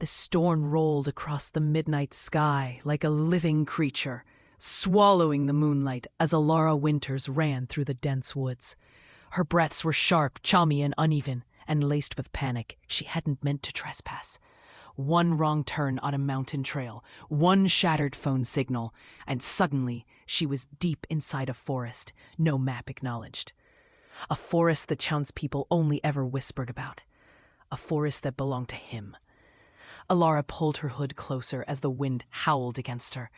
The storm rolled across the midnight sky like a living creature, swallowing the moonlight as Alara Winters ran through the dense woods. Her breaths were sharp, chummy, and uneven, and laced with panic. She hadn't meant to trespass. One wrong turn on a mountain trail, one shattered phone signal, and suddenly she was deep inside a forest no map acknowledged. A forest the townspeople only ever whispered about. A forest that belonged to him. Alara pulled her hood closer as the wind howled against her,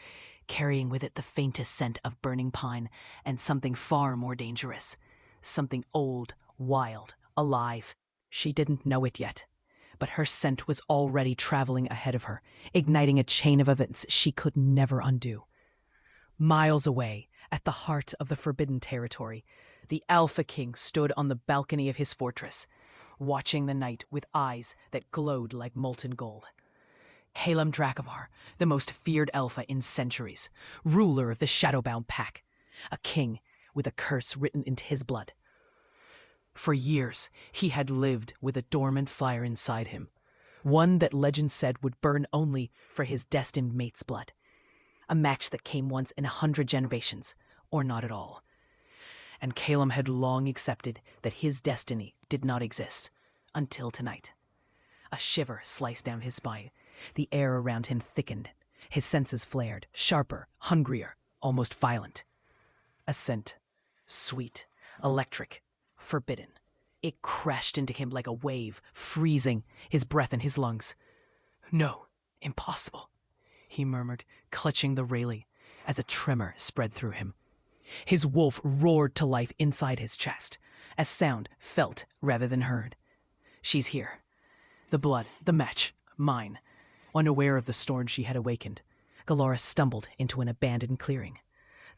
carrying with it the faintest scent of burning pine and something far more dangerous. Something old, wild, alive. She didn't know it yet, but her scent was already traveling ahead of her, igniting a chain of events she could never undo. Miles away, at the heart of the Forbidden Territory, the Alpha King stood on the balcony of his fortress, watching the night with eyes that glowed like molten gold. Halem Dracovar, the most feared Alpha in centuries, ruler of the Shadowbound Pack, a king with a curse written into his blood. For years, he had lived with a dormant fire inside him, one that legend said would burn only for his destined mate's blood. A match that came once in 100 generations, or not at all. And Calum had long accepted that his destiny did not exist, until tonight. A shiver sliced down his spine. The air around him thickened. His senses flared, sharper, hungrier, almost violent. A scent, sweet, electric, forbidden. It crashed into him like a wave, freezing his breath in his lungs. "No, impossible," he murmured, clutching the railing as a tremor spread through him. His wolf roared to life inside his chest, as sound felt rather than heard. She's here. The blood, the match, mine. Unaware of the storm she had awakened, Galara stumbled into an abandoned clearing.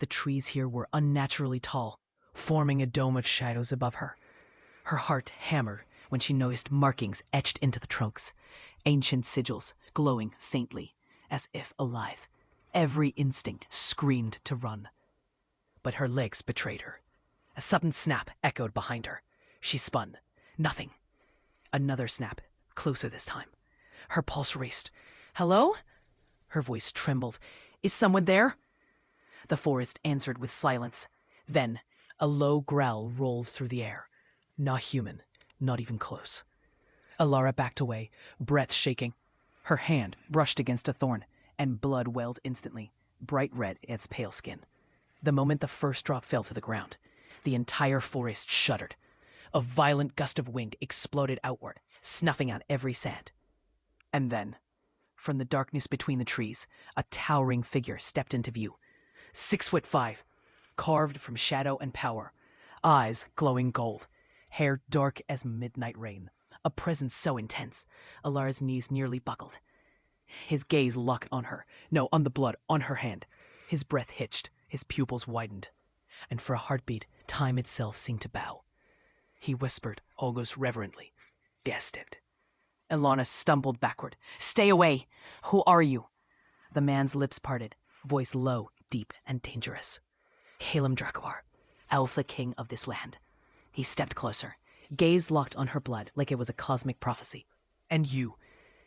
The trees here were unnaturally tall, forming a dome of shadows above her. Her heart hammered when she noticed markings etched into the trunks, ancient sigils glowing faintly, as if alive. Every instinct screamed to run. But her legs betrayed her. A sudden snap echoed behind her. She spun. Nothing. Another snap, closer this time. Her pulse raced. "Hello?" Her voice trembled. "Is someone there?" The forest answered with silence. Then, a low growl rolled through the air. Not human, not even close. Alara backed away, breath shaking. Her hand brushed against a thorn, and blood welled instantly, bright red in its pale skin. The moment the first drop fell to the ground, the entire forest shuddered. A violent gust of wind exploded outward, snuffing out every sand. And then, from the darkness between the trees, a towering figure stepped into view. 6'5", carved from shadow and power, eyes glowing gold, hair dark as midnight rain, a presence so intense, Alara's knees nearly buckled. His gaze locked on her, no, on the blood, on her hand. His breath hitched, his pupils widened, and for a heartbeat, time itself seemed to bow. He whispered, almost reverently, "Destined." Ilana stumbled backward. "Stay away! Who are you?" The man's lips parted, voice low, deep, and dangerous. "Halem Dracovar, Alpha King of this land." He stepped closer, gaze locked on her blood like it was a cosmic prophecy. "And you,"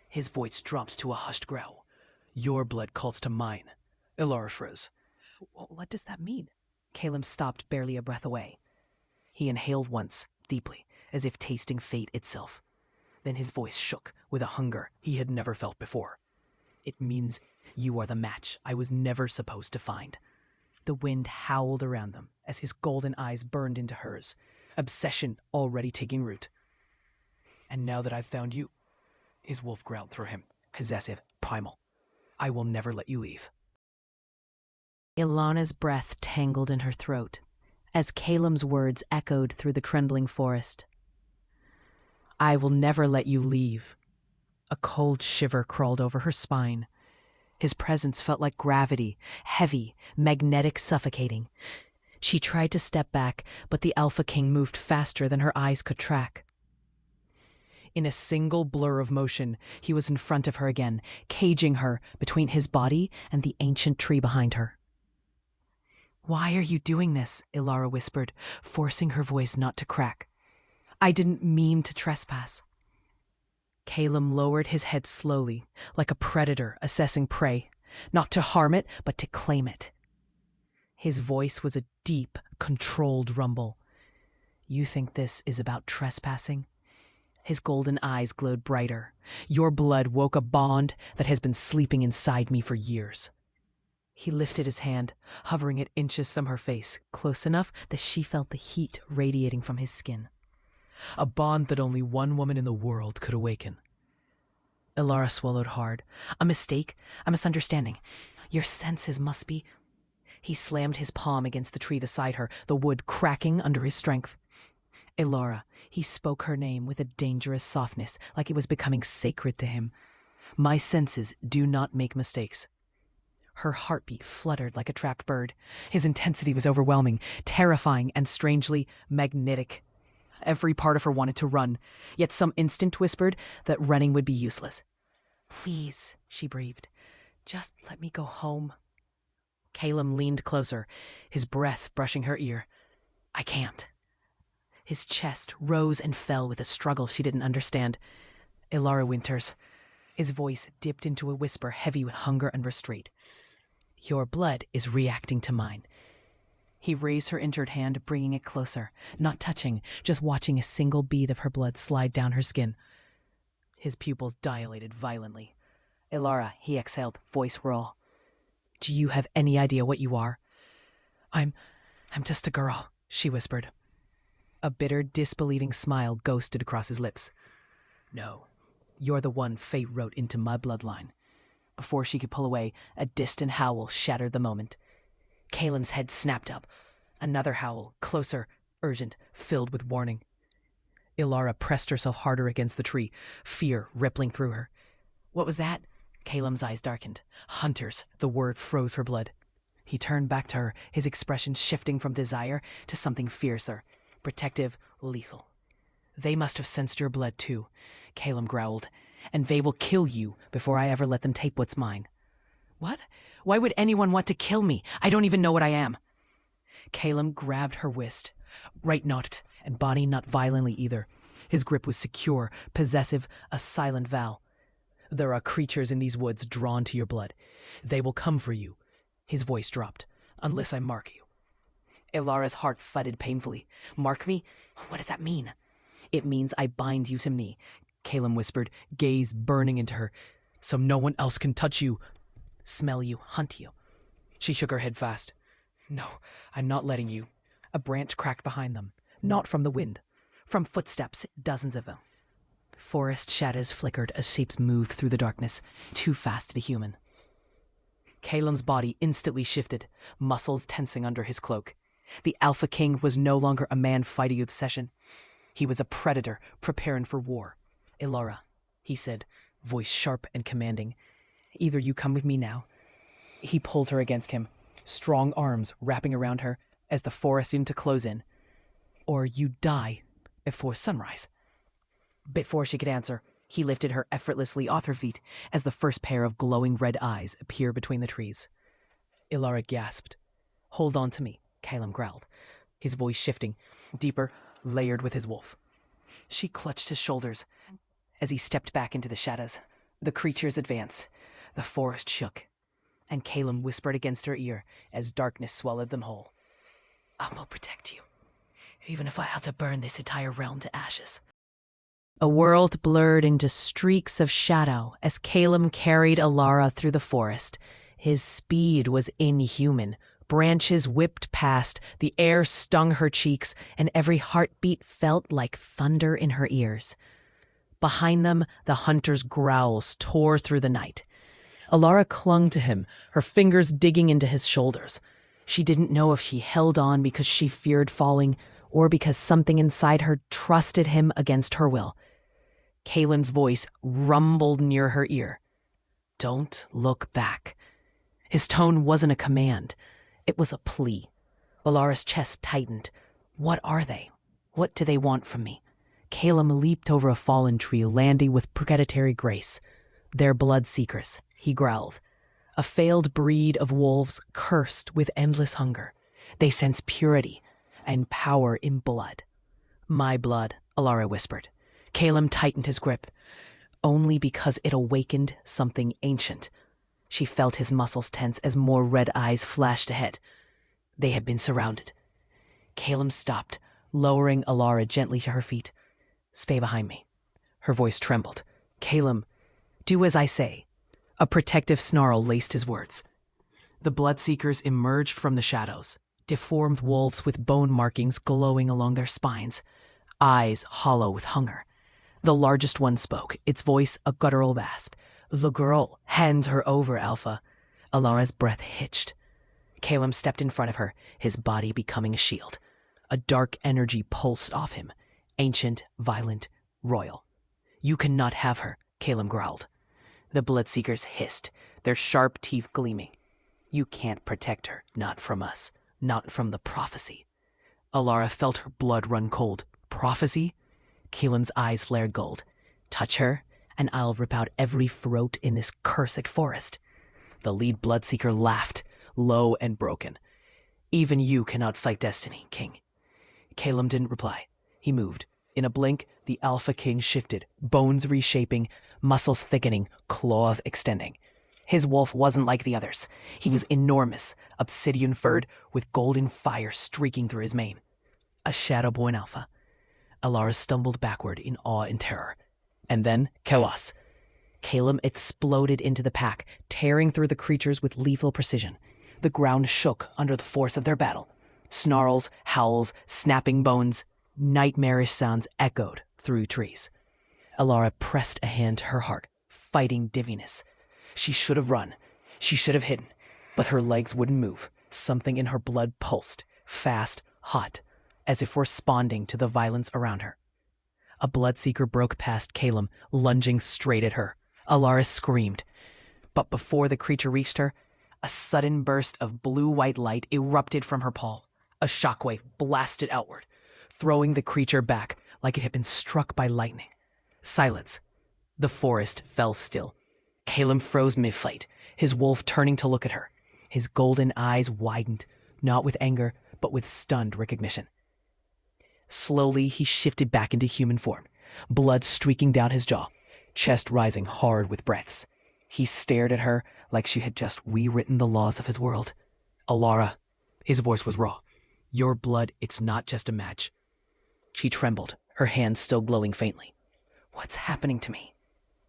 his voice dropped to a hushed growl, "your blood calls to mine." Ilara froze. "What does that mean?" Caleb stopped barely a breath away. He inhaled once, deeply, as if tasting fate itself. Then his voice shook with a hunger he had never felt before. "It means you are the match I was never supposed to find." The wind howled around them as his golden eyes burned into hers, obsession already taking root. "And now that I've found you," his wolf growled through him, possessive, primal, "I will never let you leave." Ilana's breath tangled in her throat as Caleb's words echoed through the trembling forest. "I will never let you leave." A cold shiver crawled over her spine. His presence felt like gravity, heavy, magnetic, suffocating. She tried to step back, but the Alpha King moved faster than her eyes could track. In a single blur of motion, he was in front of her again, caging her between his body and the ancient tree behind her. "Why are you doing this?" Ilara whispered, forcing her voice not to crack. "I didn't mean to trespass." Calum lowered his head slowly, like a predator assessing prey, not to harm it, but to claim it. His voice was a deep, controlled rumble. You think this is about trespassing? His golden eyes glowed brighter. Your blood woke a bond that has been sleeping inside me for years. He lifted his hand, hovering it inches from her face, close enough that she felt the heat radiating from his skin. A bond that only one woman in the world could awaken. Ilara swallowed hard. A mistake, a misunderstanding. Your senses must be... He slammed his palm against the tree beside her, the wood cracking under his strength. Ilara, he spoke her name with a dangerous softness, like it was becoming sacred to him. My senses do not make mistakes. Her heartbeat fluttered like a trapped bird. His intensity was overwhelming, terrifying, and strangely magnetic. Every part of her wanted to run, yet some instinct whispered that running would be useless. Please, she breathed, just let me go home. Calum leaned closer, his breath brushing her ear. I can't. His chest rose and fell with a struggle she didn't understand. Ilara Winters. His voice dipped into a whisper heavy with hunger and restraint. Your blood is reacting to mine. He raised her injured hand, bringing it closer, not touching, just watching a single bead of her blood slide down her skin. His pupils dilated violently. Ilara, he exhaled, voice raw. Do you have any idea what you are? I'm just a girl, she whispered. A bitter, disbelieving smile ghosted across his lips. No, you're the one fate wrote into my bloodline. Before she could pull away, a distant howl shattered the moment. Calum's head snapped up. Another howl, closer, urgent, filled with warning. Ilara pressed herself harder against the tree, fear rippling through her. What was that? Calum's eyes darkened. Hunters, the word froze her blood. He turned back to her, his expression shifting from desire to something fiercer, protective, lethal. They must have sensed your blood too, Calum growled, and they will kill you before I ever let them take what's mine. What? Why would anyone want to kill me? I don't even know what I am. Calum grabbed her wrist. Right not, and body not violently either. His grip was secure, possessive, a silent vow. There are creatures in these woods drawn to your blood. They will come for you. His voice dropped. Unless I mark you. Ilara's heart thudded painfully. Mark me? What does that mean? It means I bind you to me, Calum whispered, gaze burning into her. So no one else can touch you, smell you, hunt you. She shook her head fast. No, I'm not letting you. A branch cracked behind them. Not from the wind. From footsteps, dozens of them. Forest shadows flickered as shapes moved through the darkness, too fast to be human. Calum's body instantly shifted, muscles tensing under his cloak. The Alpha King was no longer a man fighting obsession. He was a predator preparing for war. Ilara, he said, voice sharp and commanding. Either you come with me now. He pulled her against him, strong arms wrapping around her as the forest seemed to close in. Or you die before sunrise. Before she could answer, he lifted her effortlessly off her feet as the first pair of glowing red eyes appeared between the trees. Ilara gasped. Hold on to me, Calum growled, his voice shifting, deeper, layered with his wolf. She clutched his shoulders as he stepped back into the shadows. The creatures advanced. The forest shook, and Calum whispered against her ear as darkness swallowed them whole. I will protect you, even if I have to burn this entire realm to ashes. A world blurred into streaks of shadow as Calum carried Ilara through the forest. His speed was inhuman. Branches whipped past, the air stung her cheeks, and every heartbeat felt like thunder in her ears. Behind them, the hunter's growls tore through the night. Ilara clung to him, her fingers digging into his shoulders. She didn't know if she held on because she feared falling, or because something inside her trusted him against her will. Calum's voice rumbled near her ear. Don't look back. His tone wasn't a command. It was a plea. Ilara's chest tightened. What are they? What do they want from me? Calum leaped over a fallen tree, landing with predatory grace. They're blood seekers, he growled. A failed breed of wolves cursed with endless hunger. They sense purity and power in blood. My blood, Ilara whispered. Calum tightened his grip. only because it awakened something ancient. She felt his muscles tense as more red eyes flashed ahead. They had been surrounded. Calum stopped, lowering Alara gently to her feet. "Stay behind me." Her voice trembled. "Calum, do as I say." A protective snarl laced his words. The Bloodseekers emerged from the shadows, deformed wolves with bone markings glowing along their spines, eyes hollow with hunger. The largest one spoke, its voice a guttural rasp. "The girl, hand her over, Alpha." Alara's breath hitched. Calum stepped in front of her, his body becoming a shield. A dark energy pulsed off him, ancient, violent, royal. "You cannot have her," Calum growled. The Bloodseekers hissed, their sharp teeth gleaming. "You can't protect her, not from us, not from the prophecy." Alara felt her blood run cold. "Prophecy?" Calum's eyes flared gold. "Touch her, and I'll rip out every throat in this cursed forest." The lead Bloodseeker laughed, low and broken. "Even you cannot fight destiny, King." Calum didn't reply. He moved. In a blink, the Alpha King shifted, bones reshaping, muscles thickening, claws extending. His wolf wasn't like the others. He was enormous, obsidian-furred, with golden fire streaking through his mane. A shadow-born Alpha. Alara stumbled backward in awe and terror. And then, chaos. Calum exploded into the pack, tearing through the creatures with lethal precision. The ground shook under the force of their battle. Snarls, howls, snapping bones, nightmarish sounds echoed through trees. Alara pressed a hand to her heart, fighting dizziness. She should have run. She should have hidden. But her legs wouldn't move. Something in her blood pulsed, fast, hot, as if responding to the violence around her. A Bloodseeker broke past Calum, lunging straight at her. Alara screamed. But before the creature reached her, a sudden burst of blue-white light erupted from her paw. A shockwave blasted outward, throwing the creature back like it had been struck by lightning. Silence. The forest fell still. Calum froze mid-fight, his wolf turning to look at her. His golden eyes widened, not with anger, but with stunned recognition. Slowly, he shifted back into human form, blood streaking down his jaw, chest rising hard with breaths. He stared at her like she had just rewritten the laws of his world. "Alara," his voice was raw. "Your blood, it's not just a match." She trembled, her hands still glowing faintly. "What's happening to me?"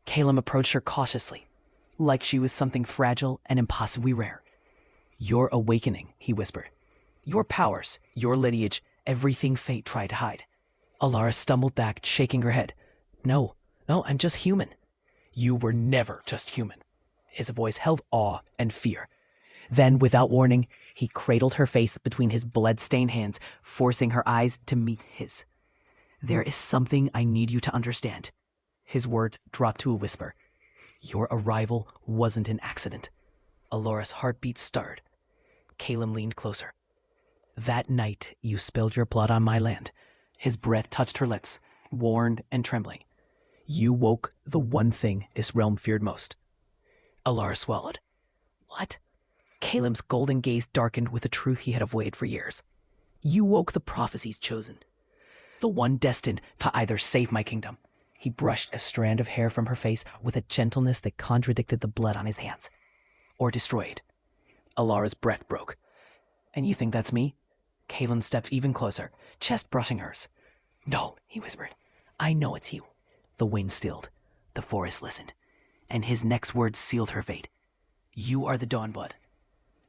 Calum approached her cautiously, like she was something fragile and impossibly rare. "Your awakening," he whispered. "Your powers, your lineage, everything fate tried to hide." Alara stumbled back, shaking her head. No, I'm just human." "You were never just human." His voice held awe and fear. Then, without warning, he cradled her face between his blood-stained hands, forcing her eyes to meet his. "There is something I need you to understand." His word dropped to a whisper. "Your arrival wasn't an accident." Alara's heartbeat stirred. Calum leaned closer. "That night you spilled your blood on my land." His breath touched her lips, worn and trembling. "You woke the one thing this realm feared most." Alara swallowed. "What?" Calum's golden gaze darkened with a truth he had avoided for years. "You woke the prophecy's chosen. The one destined to either save my kingdom." He brushed a strand of hair from her face with a gentleness that contradicted the blood on his hands. "Or destroy it." Alara's breath broke. "And you think that's me?" Calum stepped even closer, chest brushing hers. "No," he whispered. "I know it's you." The wind stilled. The forest listened. And his next words sealed her fate. "You are the Dawnblood.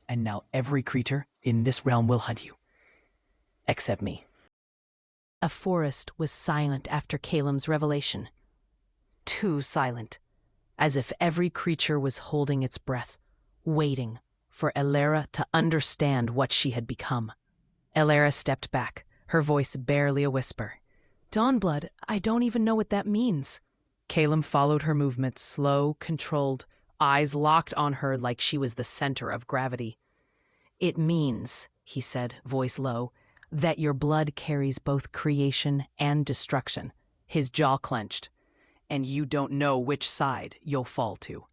And now every creature in this realm will hunt you. Except me." A forest was silent after Calum's revelation. Too silent. As if every creature was holding its breath, waiting for Alara to understand what she had become. Alara stepped back, her voice barely a whisper. "Dawnblood, I don't even know what that means." Calum followed her movement, slow, controlled, eyes locked on her like she was the center of gravity. "It means," he said, voice low, "that your blood carries both creation and destruction." His jaw clenched. "And you don't know which side you'll fall to."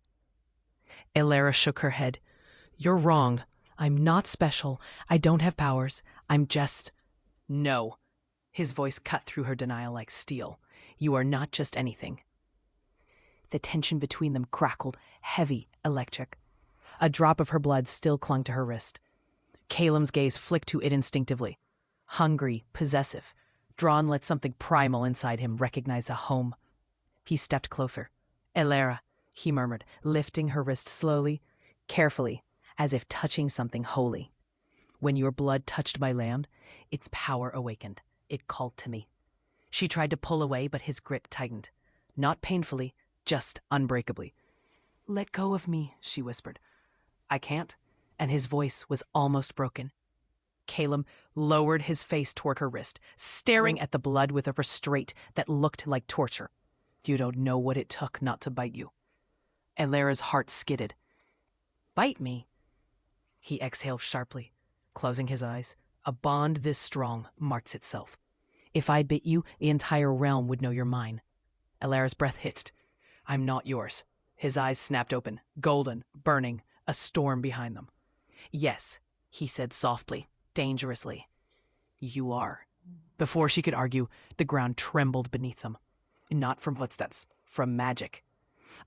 Alara shook her head. "You're wrong. I'm not special. I don't have powers. I'm just—" "No." His voice cut through her denial like steel. "You are not just anything. The tension between them crackled, heavy, electric. A drop of her blood still clung to her wrist. Calem's gaze flicked to it instinctively. Hungry, possessive, drawn let something primal inside him recognize a home. He stepped closer. "Elara," he murmured, lifting her wrist slowly, carefully, as if touching something holy. "When your blood touched my land, its power awakened. It called to me." She tried to pull away, but his grip tightened. Not painfully, just unbreakably. "Let go of me," she whispered. "I can't," and his voice was almost broken. Calem lowered his face toward her wrist, staring at the blood with a restraint that looked like torture. "You don't know what it took not to bite you." Elara's heart skidded. "Bite me?" He exhaled sharply, closing his eyes. A bond this strong marks itself. "If I bit you, the entire realm would know you're mine." Elara's breath hissed. "I'm not yours." His eyes snapped open, golden, burning, a storm behind them. "Yes," he said softly, dangerously. "You are." Before she could argue, the ground trembled beneath them. Not from footsteps, from magic.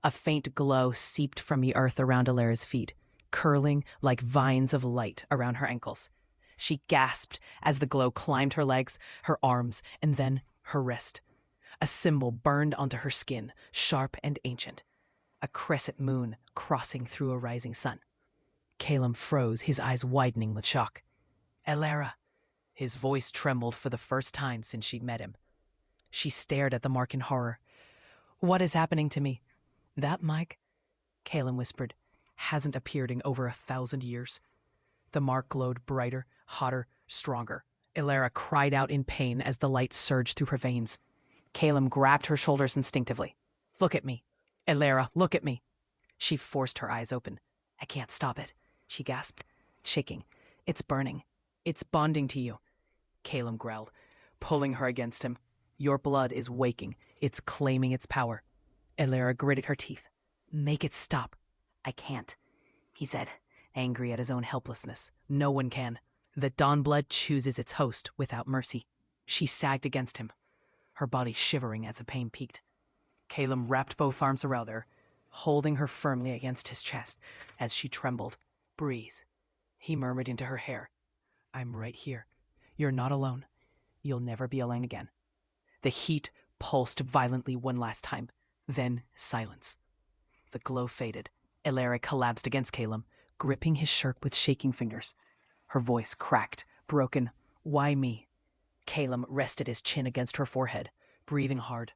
A faint glow seeped from the earth around Elara's feet, curling like vines of light around her ankles. She gasped as the glow climbed her legs, her arms, and then her wrist. A symbol burned onto her skin, sharp and ancient. A crescent moon crossing through a rising sun. Calem froze, his eyes widening with shock. "Elara." His voice trembled for the first time since she'd met him. She stared at the mark in horror. "What is happening to me?" "That, Mike," Calem whispered, "hasn't appeared in over 1,000 years." The mark glowed brighter, hotter, stronger. Elara cried out in pain as the light surged through her veins. Calem grabbed her shoulders instinctively. "Look at me. Elara, look at me." She forced her eyes open. "I can't stop it," she gasped, shaking. "It's burning. It's bonding to you." Calem growled, pulling her against him. "Your blood is waking. It's claiming its power." Elara gritted her teeth. "Make it stop." "I can't," he said, angry at his own helplessness. "No one can. The Dawnblood chooses its host without mercy." She sagged against him, her body shivering as the pain peaked. Calem wrapped both arms around her, holding her firmly against his chest as she trembled. "Breathe," he murmured into her hair. "I'm right here. You're not alone. You'll never be alone again." The heat pulsed violently one last time, then silence. The glow faded. Elara collapsed against Calem, gripping his shirt with shaking fingers. Her voice cracked, broken. "Why me?" Calem rested his chin against her forehead, breathing hard.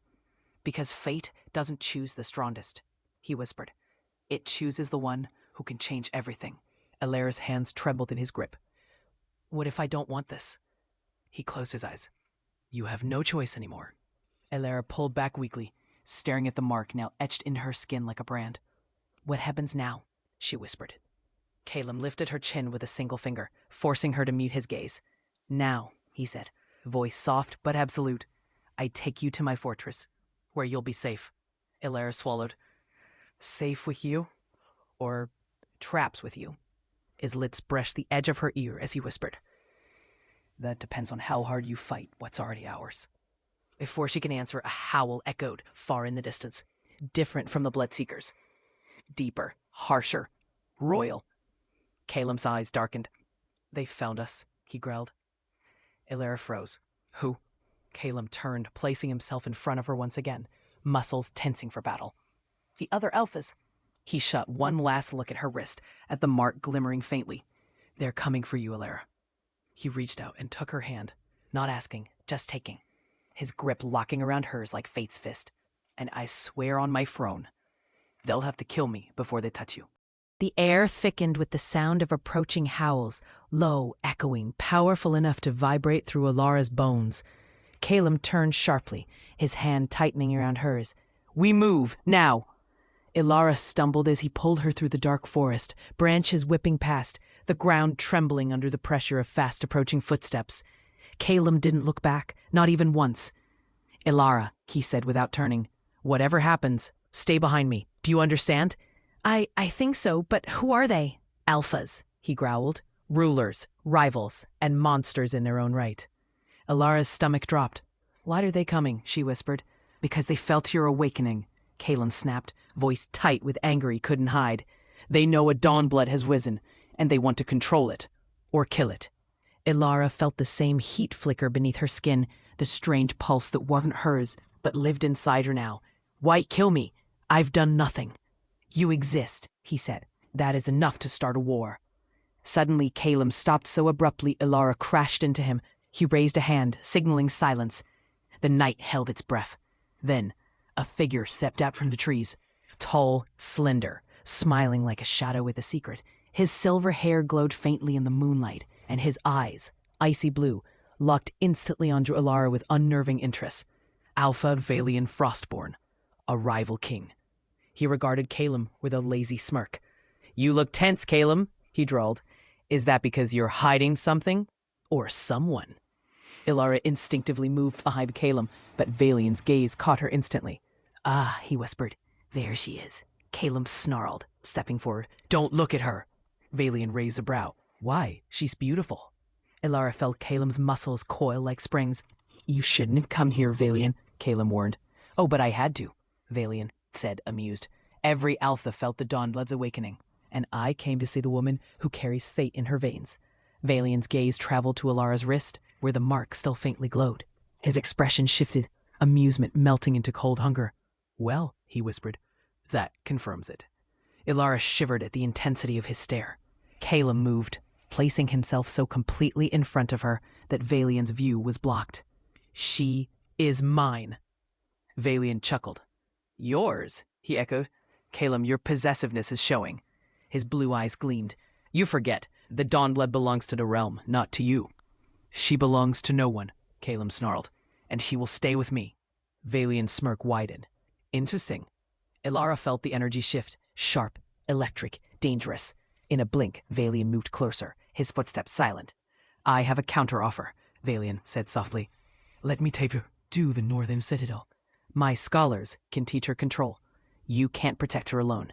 "Because fate doesn't choose the strongest," he whispered. "It chooses the one who can change everything." Elara's hands trembled in his grip. "What if I don't want this?" He closed his eyes. "You have no choice anymore." Elara pulled back weakly, staring at the mark now etched into her skin like a brand. "What happens now?" she whispered. Calem lifted her chin with a single finger, forcing her to meet his gaze. "Now," he said, voice soft but absolute, "I take you to my fortress, where you'll be safe." Elara swallowed. "Safe with you? Or traps with you?" His lips brushed the edge of her ear as he whispered. "That depends on how hard you fight what's already ours." Before she could answer, a howl echoed far in the distance, different from the Bloodseekers. Deeper, harsher, royal. Calem's eyes darkened. "They found us," he growled. Elara froze. "Who?" Calem turned, placing himself in front of her once again, muscles tensing for battle. "The other alphas." He shot one last look at her wrist, at the mark glimmering faintly. "They're coming for you, Elara." He reached out and took her hand, not asking, just taking, his grip locking around hers like fate's fist. "And I swear on my throne, they'll have to kill me before they touch you." The air thickened with the sound of approaching howls, low, echoing, powerful enough to vibrate through Elara's bones. Calem turned sharply, his hand tightening around hers. "We move, now!" Elara stumbled as he pulled her through the dark forest, branches whipping past, the ground trembling under the pressure of fast-approaching footsteps. Calem didn't look back, not even once. "Elara," he said without turning, "whatever happens, stay behind me. Do you understand?" I think so, but who are they?" "Alphas," he growled. "Rulers, rivals, and monsters in their own right." Elara's stomach dropped. "Why are they coming?" she whispered. "Because they felt your awakening," Kalen snapped, voice tight with anger he couldn't hide. They know a Dawnblood has risen, and they want to control it. Or kill it. Ilara felt the same heat flicker beneath her skin, the strange pulse that wasn't hers, but lived inside her now. Why kill me? I've done nothing. You exist, he said. That is enough to start a war. Suddenly, Calum stopped so abruptly Ilara crashed into him. He raised a hand, signaling silence. The night held its breath. Then, a figure stepped out from the trees. Tall, slender, smiling like a shadow with a secret. His silver hair glowed faintly in the moonlight, and his eyes, icy blue, locked instantly onto Ilara with unnerving interest. Alpha Valian Frostborn, a rival king. He regarded Calum with a lazy smirk. You look tense, Calum, he drawled. Is that because you're hiding something? Or someone? Ilara instinctively moved behind Calum, but Valian's gaze caught her instantly. Ah, he whispered. There she is. Calum snarled, stepping forward. Don't look at her. Valian raised a brow. Why? She's beautiful. Ilara felt Calum's muscles coil like springs. You shouldn't have come here, Valian, Calum warned. Oh, but I had to, Valian said, amused. Every alpha felt the Dawnblood's awakening, and I came to see the woman who carries fate in her veins. Valian's gaze traveled to Ilara's wrist, where the mark still faintly glowed. His expression shifted, amusement melting into cold hunger. Well, he whispered, that confirms it. Ilara shivered at the intensity of his stare. Calum moved, placing himself so completely in front of her that Valian's view was blocked. She is mine. Valian chuckled. Yours, he echoed. Calum, your possessiveness is showing. His blue eyes gleamed. You forget, the Dawnblood belongs to the realm, not to you. She belongs to no one, Calum snarled, and she will stay with me. Valian's smirk widened. Interesting. Ilara felt the energy shift, sharp, electric, dangerous. In a blink, Valian moved closer, his footsteps silent. I have a counteroffer, Valian said softly. Let me take her to the northern citadel. My scholars can teach her control. You can't protect her alone.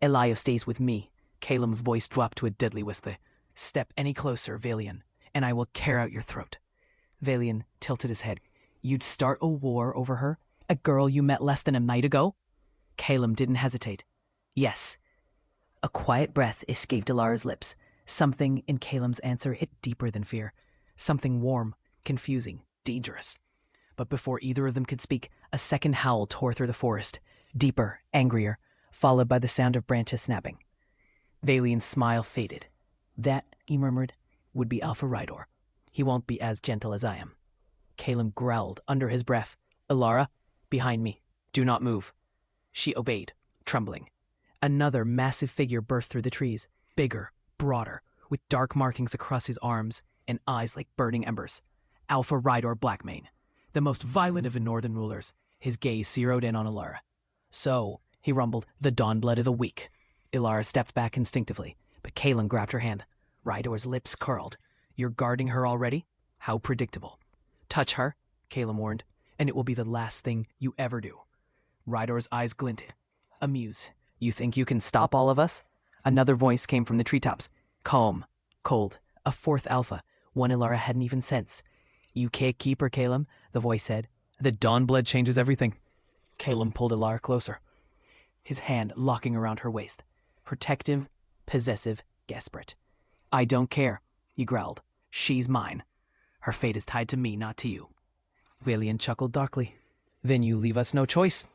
Elia stays with me. Calum's voice dropped to a deadly whisper. Step any closer, Valian, and I will tear out your throat. Valian tilted his head. You'd start a war over her? A girl you met less than a night ago? Calum didn't hesitate. Yes. A quiet breath escaped Ilara's lips. Something in Calum's answer hit deeper than fear. Something warm, confusing, dangerous. But before either of them could speak, a second howl tore through the forest. Deeper, angrier, followed by the sound of branches snapping. Valian's smile faded. That, he murmured, would be Alpha Rydor. He won't be as gentle as I am. Calum growled under his breath. Ilara, behind me. Do not move. She obeyed, trembling. Another massive figure burst through the trees, bigger, broader, with dark markings across his arms and eyes like burning embers. Alpha Rydor Blackmane, the most violent of the northern rulers. His gaze zeroed in on Ilara. So, he rumbled, the Dawnblood of the weak. Ilara stepped back instinctively, but Calum grabbed her hand. Rydor's lips curled. You're guarding her already? How predictable. Touch her, Calum warned, and it will be the last thing you ever do. Rydor's eyes glinted. Amused. You think you can stop all of us? Another voice came from the treetops. Calm, cold, a fourth alpha, one Ilara hadn't even sensed. You can't keep her, Calum, the voice said. The Dawnblood changes everything. Calum pulled Ilara closer, his hand locking around her waist. Protective, possessive, desperate. I don't care, he growled. She's mine. Her fate is tied to me, not to you. Valian chuckled darkly. Then you leave us no choice.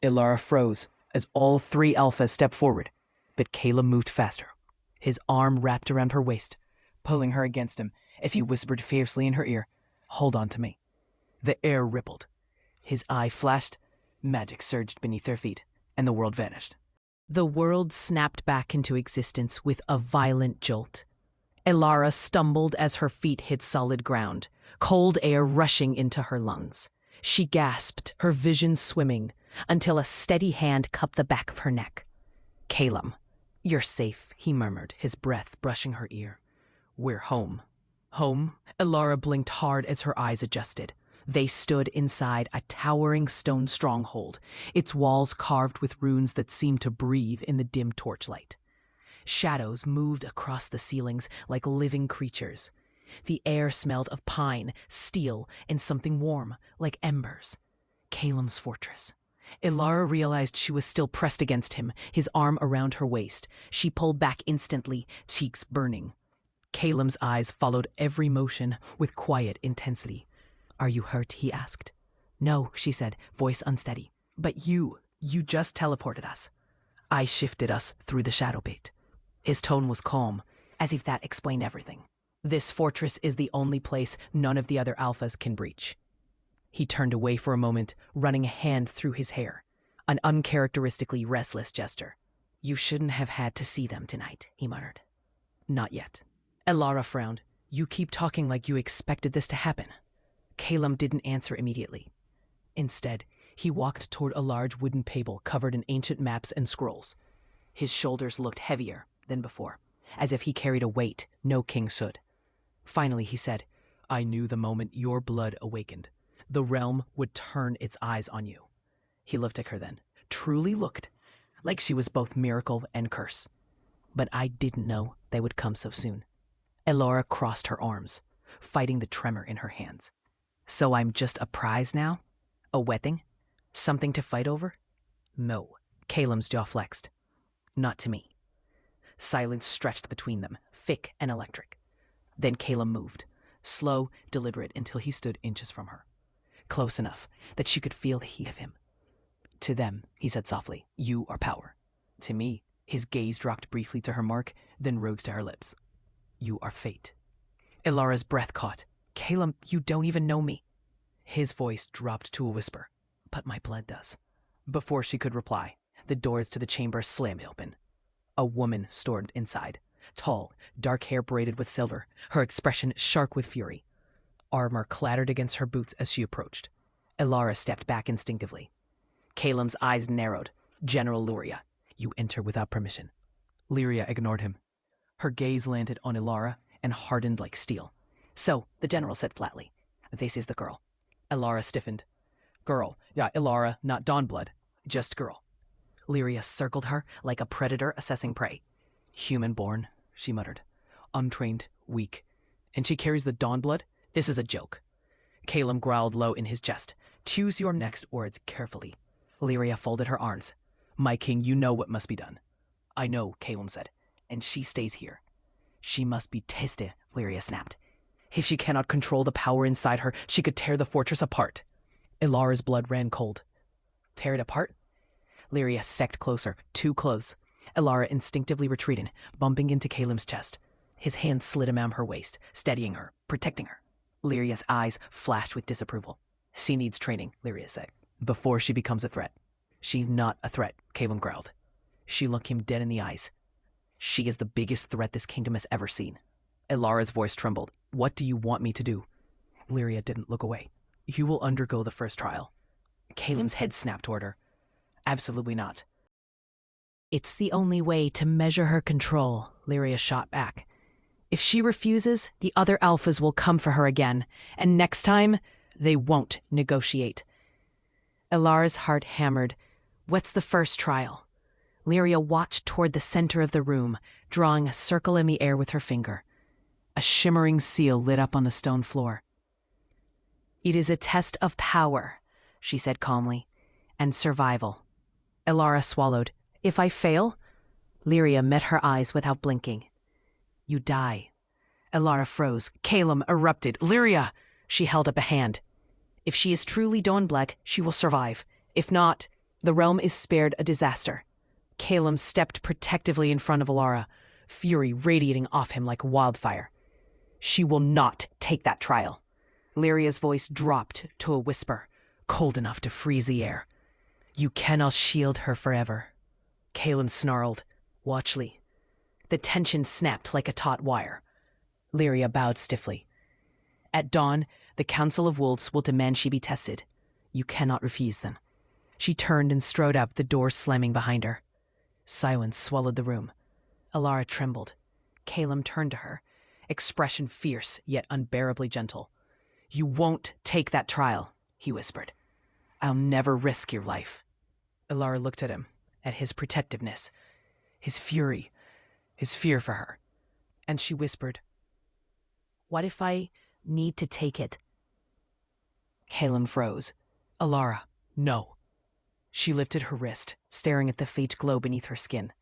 Ilara froze as all three alphas stepped forward, but Calum moved faster. His arm wrapped around her waist, pulling her against him as he whispered fiercely in her ear, Hold on to me. The air rippled. His eye flashed, magic surged beneath their feet, and the world vanished. The world snapped back into existence with a violent jolt. Ilara stumbled as her feet hit solid ground, cold air rushing into her lungs. She gasped, her vision swimming, until a steady hand cupped the back of her neck. Calum, you're safe, he murmured, his breath brushing her ear. We're home. Home? Ilara blinked hard as her eyes adjusted. They stood inside a towering stone stronghold, its walls carved with runes that seemed to breathe in the dim torchlight. Shadows moved across the ceilings like living creatures. The air smelled of pine, steel, and something warm, like embers. Calum's fortress. Ilara realized she was still pressed against him, his arm around her waist. She pulled back instantly, cheeks burning. Calem's eyes followed every motion with quiet intensity. "Are you hurt?" he asked. "No," she said, voice unsteady. "But you just teleported us." "I shifted us through the shadow pit." His tone was calm, as if that explained everything. "This fortress is the only place none of the other alphas can breach." He turned away for a moment, running a hand through his hair, an uncharacteristically restless gesture. "You shouldn't have had to see them tonight," he muttered. "Not yet." Ilara frowned. "You keep talking like you expected this to happen." Calem didn't answer immediately. Instead, he walked toward a large wooden table covered in ancient maps and scrolls. His shoulders looked heavier than before, as if he carried a weight no king should. Finally, he said, "I knew the moment your blood awakened, the realm would turn its eyes on you." He looked at her then, truly looked, like she was both miracle and curse. "But I didn't know they would come so soon." Ilara crossed her arms, fighting the tremor in her hands. "So I'm just a prize now? A wedding? Something to fight over?" "No." Calem's jaw flexed. "Not to me." Silence stretched between them, thick and electric. Then Calem moved, slow, deliberate, until he stood inches from her, close enough that she could feel the heat of him. "To them," he said softly, "you are power. To me," his gaze dropped briefly to her mark, then rose to her lips, "you are fate." Ilara's breath caught. "Calem, you don't even know me." His voice dropped to a whisper, "But my blood does." Before she could reply, the doors to the chamber slammed open. A woman stormed inside, tall, dark hair braided with silver, her expression sharp with fury. Armor clattered against her boots as she approached. Ilara stepped back instinctively. Calem's eyes narrowed. "General Luria, you enter without permission." Lyria ignored him. Her gaze landed on Ilara and hardened like steel. "So," the general said flatly, "this is the girl." Ilara stiffened. "Girl. Yeah, Ilara, not Dawnblood. Just girl." Lyria circled her like a predator assessing prey. "Human-born," she muttered. "Untrained, weak. And she carries the Dawnblood? This is a joke." Calem growled low in his chest. "Choose your next words carefully." Lyria folded her arms. "My king, you know what must be done." "I know," Calem said. "And she stays here." "She must be tested," Lyria snapped. "If she cannot control the power inside her, she could tear the fortress apart." Ilara's blood ran cold. "Tear it apart?" Lyria stepped closer, too close. Ilara instinctively retreated, bumping into Calem's chest. His hand slid around her waist, steadying her, protecting her. Lyria's eyes flashed with disapproval. "She needs training," Lyria said, "before she becomes a threat." "She's not a threat," Calem growled. She looked him dead in the eyes. "She is the biggest threat this kingdom has ever seen." Ilara's voice trembled. "What do you want me to do?" Lyria didn't look away. "You will undergo the first trial." Calem's head snapped toward her. "Absolutely not." "It's the only way to measure her control," Lyria shot back. "If she refuses, the other alphas will come for her again, and next time, they won't negotiate." Ilara's heart hammered. "What's the first trial?" Lyria watched toward the center of the room, drawing a circle in the air with her finger. A shimmering seal lit up on the stone floor. "It is a test of power," she said calmly, "and survival." Ilara swallowed. "If I fail?" Lyria met her eyes without blinking. "You die." Ilara froze. Calem erupted. "Lyria!" She held up a hand. "If she is truly Dawnblack, she will survive. If not, the realm is spared a disaster." Calem stepped protectively in front of Ilara, fury radiating off him like wildfire. "She will not take that trial." Lyria's voice dropped to a whisper, cold enough to freeze the air. "You cannot shield her forever." Calem snarled, "Watchly." The tension snapped like a taut wire. Lyria bowed stiffly. "At dawn, the Council of Wolves will demand she be tested. You cannot refuse them." She turned and strode up, the door slamming behind her. Silence swallowed the room. Ilara trembled. Calem turned to her, expression fierce yet unbearably gentle. "You won't take that trial," he whispered. "I'll never risk your life." Ilara looked at him, at his protectiveness, his fury, his fear for her, and she whispered, "What if I need to take it?" Calem froze. "Ilara, no." She lifted her wrist, staring at the faint glow beneath her skin.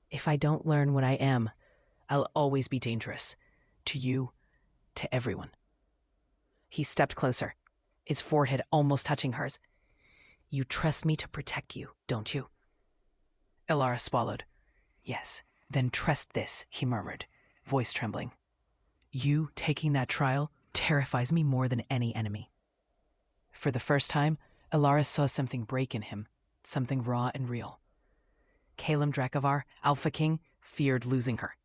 If I don't learn what I am, I'll always be dangerous. To you, to everyone. He stepped closer, his forehead almost touching hers. You trust me to protect you, don't you? Elara swallowed. Yes, then trust this, he murmured, voice trembling. You taking that trial terrifies me more than any enemy. For the first time, Elara saw something break in him, something raw and real. Calum Dracovar, Alpha King, feared losing her.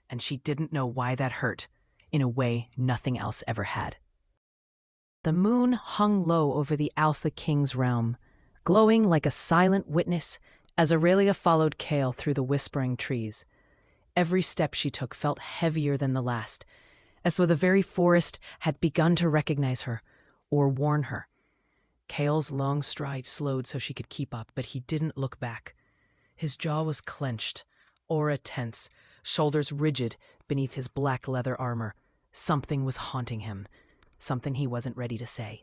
And she didn't know why that hurt, in a way nothing else ever had. The moon hung low over the Alpha King's realm, glowing like a silent witness as Aurelia followed Kale through the whispering trees. Every step she took felt heavier than the last, as though the very forest had begun to recognize her, or warn her. Kale's long stride slowed so she could keep up, but he didn't look back. His jaw was clenched, aura tense, shoulders rigid beneath his black leather armor. Something was haunting him, something he wasn't ready to say.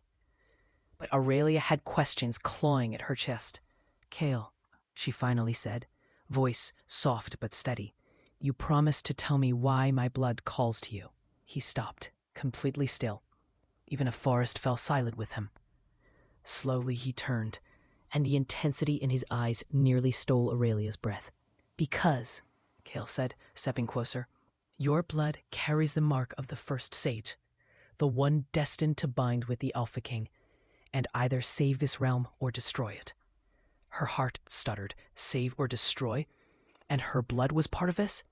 But Aurelia had questions clawing at her chest. Kale, she finally said, voice soft but steady, you promised to tell me why my blood calls to you. He stopped, completely still. Even a forest fell silent with him. Slowly he turned, and the intensity in his eyes nearly stole Aurelia's breath. Because, Kale said, stepping closer, your blood carries the mark of the first sage, the one destined to bind with the Alpha King, and either save this realm or destroy it. Her heart stuttered, save or destroy, and her blood was part of this?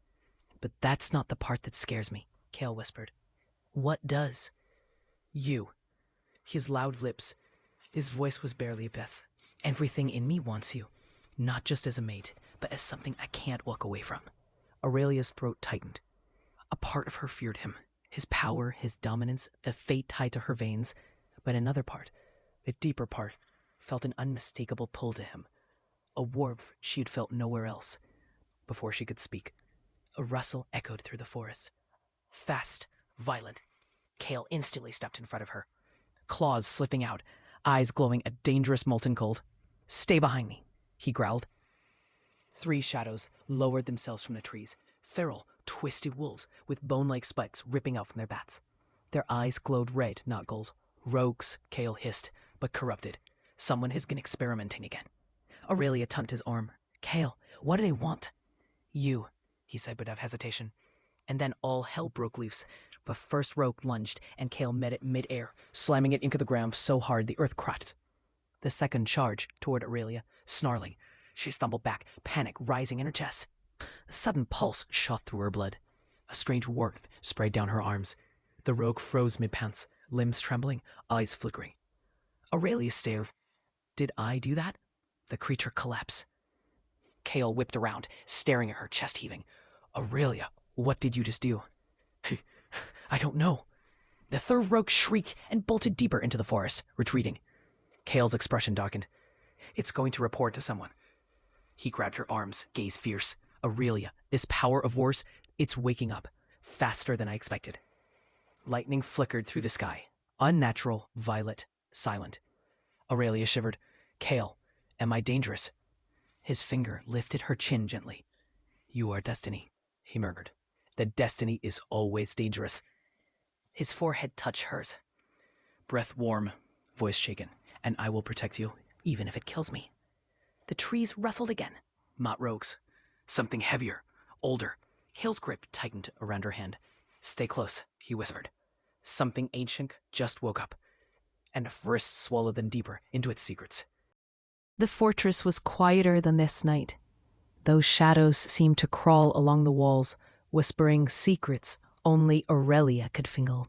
But that's not the part that scares me, Kale whispered. What does? You. His loud lips. His voice was barely a breath. Everything in me wants you, not just as a mate, but as something I can't walk away from. Aurelia's throat tightened. A part of her feared him, his power, his dominance, a fate tied to her veins, but another part, a deeper part, felt an unmistakable pull to him, a warmth she had felt nowhere else. Before she could speak, a rustle echoed through the forest. Fast, violent. Kale instantly stepped in front of her, claws slipping out, eyes glowing a dangerous molten cold. Stay behind me, he growled. 3 shadows lowered themselves from the trees, feral, twisted wolves with bone-like spikes ripping out from their bats. Their eyes glowed red, not gold. Rogues, Kale hissed, but corrupted. Someone has been experimenting again. Aurelia tugged his arm. Kale, what do they want? You, he said without hesitation. And then all hell broke loose. The first rogue lunged, and Kale met it mid-air, slamming it into the ground so hard the earth cracked. The second charged toward Aurelia, snarling. She stumbled back, panic rising in her chest. A sudden pulse shot through her blood. A strange warmth sprayed down her arms. The rogue froze mid-pants, limbs trembling, eyes flickering. Aurelia stared. Did I do that? The creature collapsed. Kale whipped around, staring at her, chest heaving. Aurelia, what did you just do? I don't know. The third rogue shrieked and bolted deeper into the forest, retreating. Kale's expression darkened. It's going to report to someone. He grabbed her arms, gaze fierce. Aurelia, this power of wars, it's waking up, faster than I expected. Lightning flickered through the sky, unnatural, violet, silent. Aurelia shivered. Kale, am I dangerous? His finger lifted her chin gently. You are destiny, he murmured. The destiny is always dangerous. His forehead touched hers. Breath warm, voice shaken, and I will protect you, even if it kills me. The trees rustled again. Not rogues. Something heavier, older. Hale's grip tightened around her hand. Stay close, he whispered. Something ancient just woke up, and a wrist swallowed them deeper into its secrets. The fortress was quieter than this night. Those shadows seemed to crawl along the walls, whispering secrets only Aurelia could feel.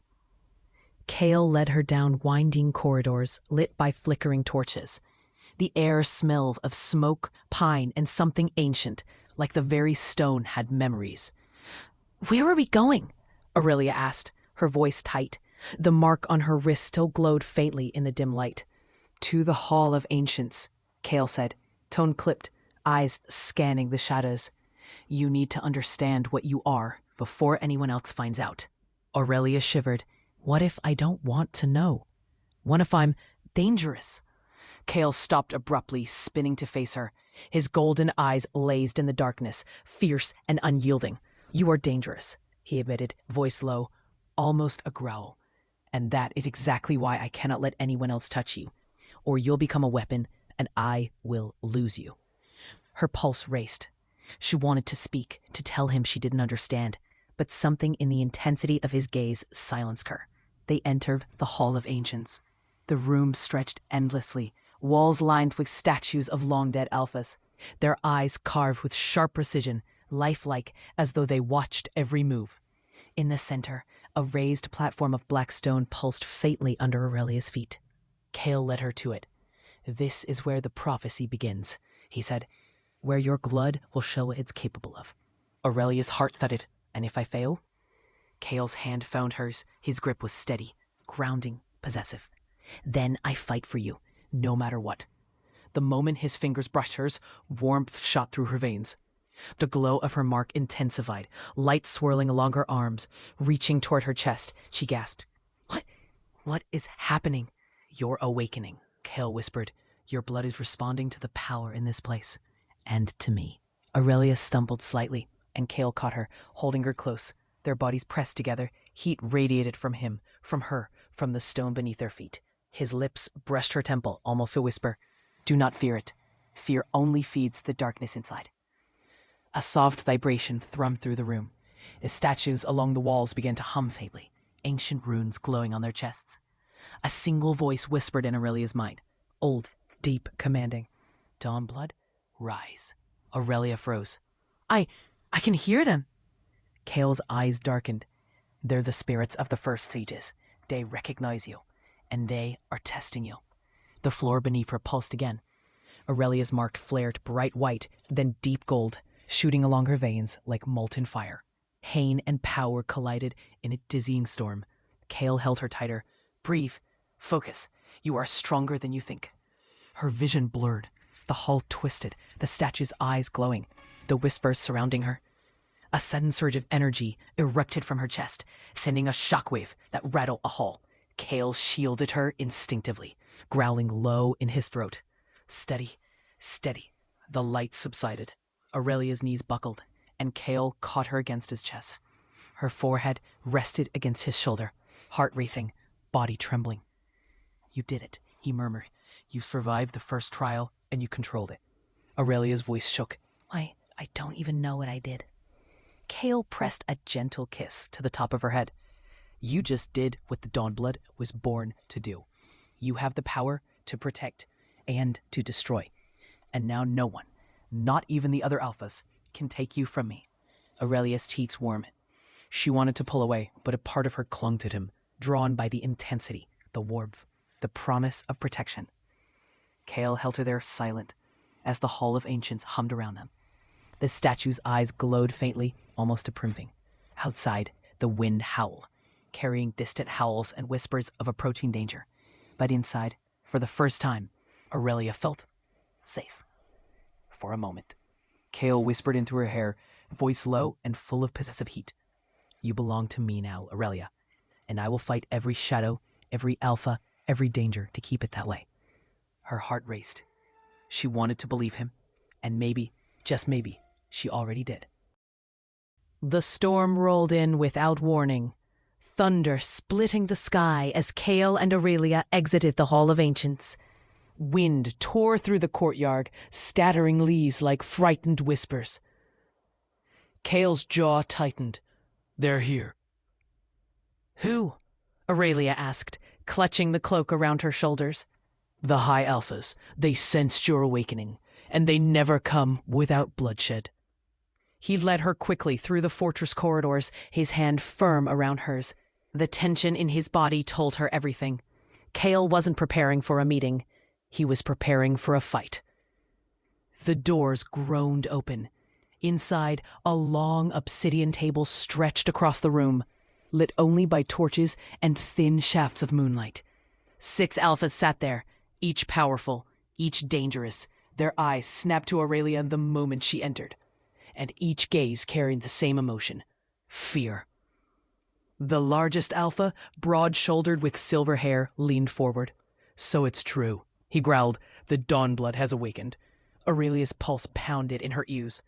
Kale led her down winding corridors lit by flickering torches. The air smelled of smoke, pine, and something ancient, like the very stone had memories. Where are we going? Aurelia asked, her voice tight. The mark on her wrist still glowed faintly in the dim light. To the Hall of Ancients, Kale said, tone clipped, eyes scanning the shadows. You need to understand what you are before anyone else finds out. Aurelia shivered. What if I don't want to know? What if I'm dangerous? Kale stopped abruptly, spinning to face her. His golden eyes blazed in the darkness, fierce and unyielding. "You are dangerous," he admitted, voice low, almost a growl. "And that is exactly why I cannot let anyone else touch you, or you'll become a weapon and I will lose you." Her pulse raced. She wanted to speak, to tell him she didn't understand, but something in the intensity of his gaze silenced her. They entered the Hall of Ancients. The room stretched endlessly, walls lined with statues of long-dead alphas, their eyes carved with sharp precision, lifelike as though they watched every move. In the center, a raised platform of black stone pulsed faintly under Aurelia's feet. Kale led her to it. "This is where the prophecy begins," he said, "where your blood will show what it's capable of." Aurelia's heart thudded. "And if I fail?" Kale's hand found hers. His grip was steady, grounding, possessive. "Then I fight for you, no matter what." The moment his fingers brushed hers, warmth shot through her veins. The glow of her mark intensified, light swirling along her arms, reaching toward her chest. She gasped. What is happening?" "You're awakening," Kale whispered. "Your blood is responding to the power in this place. And to me." Aurelia stumbled slightly, and Kale caught her, holding her close. Their bodies pressed together. Heat radiated from him, from her, from the stone beneath their feet. His lips brushed her temple, almost a whisper. "Do not fear it. Fear only feeds the darkness inside." A soft vibration thrummed through the room. The statues along the walls began to hum faintly, ancient runes glowing on their chests. A single voice whispered in Aurelia's mind, old, deep, commanding. "Dawnblood, rise." Aurelia froze. I can hear them." Kale's eyes darkened. "They're the spirits of the first sages. They recognize you, and they are testing you." The floor beneath her pulsed again. Aurelia's mark flared bright white, then deep gold, shooting along her veins like molten fire. Pain and power collided in a dizzying storm. Kale held her tighter. "Breathe. Focus. You are stronger than you think." Her vision blurred. The hall twisted, the statue's eyes glowing, the whispers surrounding her. A sudden surge of energy erupted from her chest, sending a shockwave that rattled a hall. Kale shielded her instinctively, growling low in his throat. "Steady, steady." The light subsided. Aurelia's knees buckled, and Kale caught her against his chest. Her forehead rested against his shoulder, heart racing, body trembling. "You did it," he murmured. "You survived the first trial, and you controlled it." Aurelia's voice shook. I don't even know what I did." Kale pressed a gentle kiss to the top of her head. "You just did what the Dawnblood was born to do. You have the power to protect and to destroy. And now no one, not even the other alphas, can take you from me." Aurelia's cheeks warmed. She wanted to pull away, but a part of her clung to him, drawn by the intensity, the warmth, the promise of protection. Kale held her there silent, as the Hall of Ancients hummed around them. The statue's eyes glowed faintly, almost approving. Outside, the wind howled, carrying distant howls and whispers of approaching danger. But inside, for the first time, Aurelia felt safe. For a moment. Kale whispered into her hair, voice low and full of possessive heat. "You belong to me now, Aurelia, and I will fight every shadow, every alpha, every danger to keep it that way." Her heart raced. She wanted to believe him, and maybe, just maybe, she already did. The storm rolled in without warning, thunder splitting the sky as Kale and Aurelia exited the Hall of Ancients. Wind tore through the courtyard, scattering leaves like frightened whispers. Kale's jaw tightened. "They're here." "Who?" Aurelia asked, clutching the cloak around her shoulders. "The High Alphas. They sensed your awakening, and they never come without bloodshed." He led her quickly through the fortress corridors, his hand firm around hers. The tension in his body told her everything. Kale wasn't preparing for a meeting. He was preparing for a fight. The doors groaned open. Inside, a long obsidian table stretched across the room, lit only by torches and thin shafts of moonlight. 6 alphas sat there, each powerful, each dangerous, their eyes snapped to Aurelia the moment she entered, and each gaze carrying the same emotion, fear. The largest alpha, broad-shouldered with silver hair, leaned forward. "So it's true," he growled, The Dawnblood has awakened. Aurelia's pulse pounded in her ears.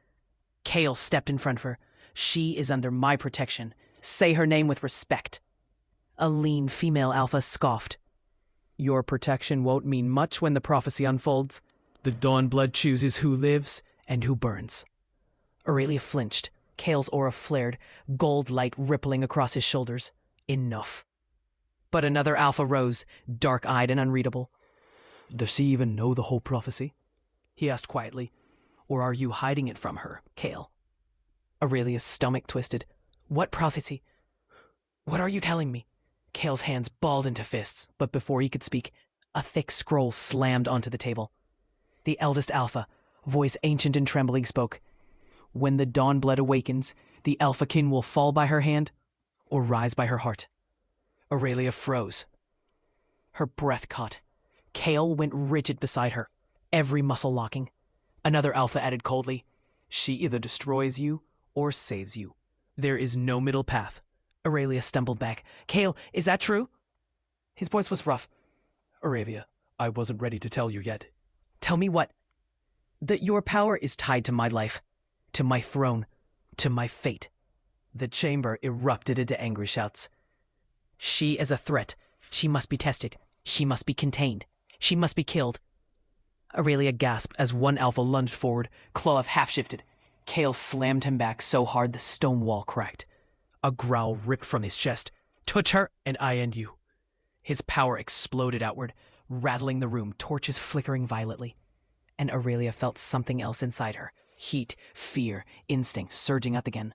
Kale stepped in front of her. She is under my protection. Say her name with respect. A lean female alpha scoffed. Your protection won't mean much when the prophecy unfolds. The Dawnblood chooses who lives and who burns. Aurelia flinched. Kale's aura flared, gold light rippling across his shoulders. Enough. But another alpha rose, dark-eyed and unreadable. Does she even know the whole prophecy? He asked quietly. Or are you hiding it from her, Kale? Aurelia's stomach twisted. What prophecy? What are you telling me? Kale's hands balled into fists, but before he could speak, a thick scroll slammed onto the table. The eldest alpha, voice ancient and trembling, spoke. When the Dawnblood awakens, the alpha kin will fall by her hand or rise by her heart. Aurelia froze. Her breath caught. Kale went rigid beside her, every muscle locking. Another alpha added coldly, she either destroys you or saves you. There is no middle path. Aurelia stumbled back. Kale, is that true? His voice was rough. Aurelia, I wasn't ready to tell you yet. Tell me what? That your power is tied to my life, to my throne, to my fate. The chamber erupted into angry shouts. She is a threat. She must be tested. She must be contained. She must be killed. Aurelia gasped as one alpha lunged forward, claw half-shifted. Kale slammed him back so hard the stone wall cracked. A growl ripped from his chest. Touch her, and I end you. His power exploded outward, rattling the room, torches flickering violently. And Aurelia felt something else inside her. Heat, fear, instinct surging up again.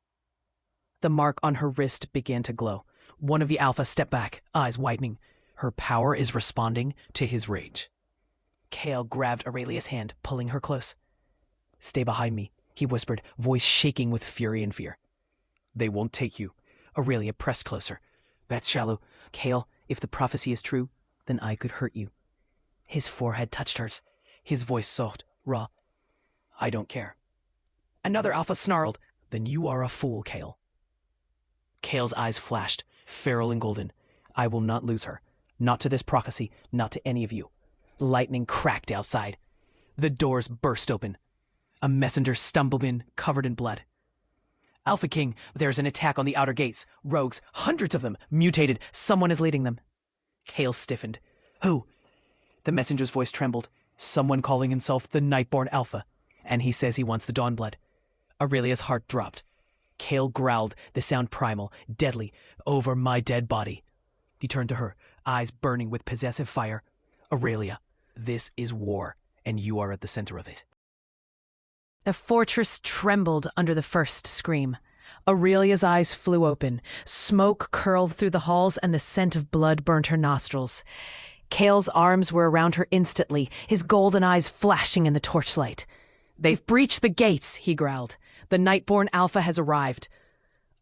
The mark on her wrist began to glow. One of the alpha stepped back, eyes widening. Her power is responding to his rage. Kale grabbed Aurelia's hand, pulling her close. Stay behind me, he whispered, voice shaking with fury and fear. They won't take you. Aurelia pressed closer. That's shallow. Kale, if the prophecy is true, then I could hurt you. His forehead touched hers. His voice soft, raw. I don't care. Another alpha snarled. Then you are a fool, Kale. Kale's eyes flashed, feral and golden. I will not lose her. Not to this prophecy, not to any of you. Lightning cracked outside. The doors burst open. A messenger stumbled in, covered in blood. Alpha King, there's an attack on the outer gates. Rogues, hundreds of them, mutated. Someone is leading them. Kale stiffened. Who? The messenger's voice trembled. Someone calling himself the Nightborn Alpha. And he says he wants the Dawnblood. Aurelia's heart dropped. Kale growled, the sound primal, deadly, over my dead body. He turned to her, eyes burning with possessive fire. Aurelia, this is war, and you are at the center of it. The fortress trembled under the first scream. Aurelia's eyes flew open. Smoke curled through the halls and the scent of blood burnt her nostrils. Kale's arms were around her instantly, his golden eyes flashing in the torchlight. They've breached the gates, he growled. The Nightborn Alpha has arrived.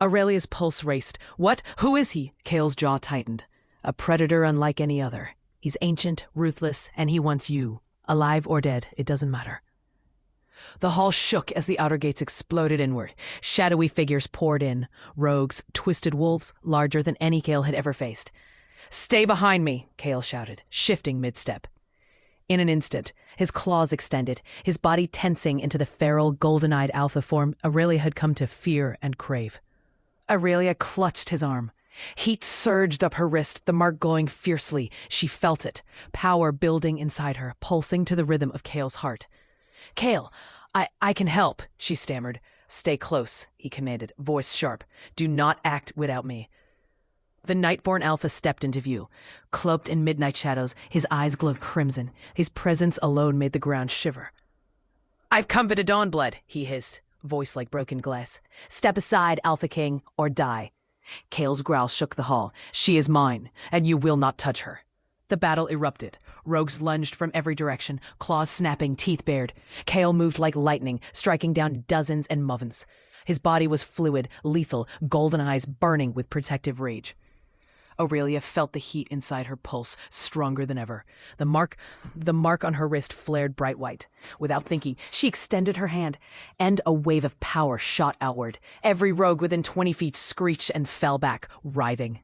Aurelia's pulse raced. What? Who is he? Kale's jaw tightened. A predator unlike any other. He's ancient, ruthless, and he wants you. Alive or dead, it doesn't matter. The hall shook as the outer gates exploded inward. Shadowy figures poured in. Rogues, twisted wolves, larger than any Kale had ever faced. Stay behind me, Kale shouted, shifting mid-step. In an instant, his claws extended, his body tensing into the feral, golden-eyed alpha form Aurelia had come to fear and crave. Aurelia clutched his arm. Heat surged up her wrist, the mark glowing fiercely. She felt it, power building inside her, pulsing to the rhythm of Kale's heart. Kale, I can help, she stammered. Stay close, he commanded, voice sharp. Do not act without me. The Nightborn Alpha stepped into view. Cloaked in midnight shadows, his eyes glowed crimson. His presence alone made the ground shiver. I've come for the Dawnblood, he hissed, voice like broken glass. Step aside, Alpha King, or die. Kale's growl shook the hall. She is mine, and you will not touch her. The battle erupted. Rogues lunged from every direction, claws snapping, teeth bared. Kale moved like lightning, striking down dozens and movens. His body was fluid, lethal, golden eyes burning with protective rage. Aurelia felt the heat inside her pulse, stronger than ever. The mark on her wrist flared bright white. Without thinking, she extended her hand, and a wave of power shot outward. Every rogue within 20 feet screeched and fell back, writhing.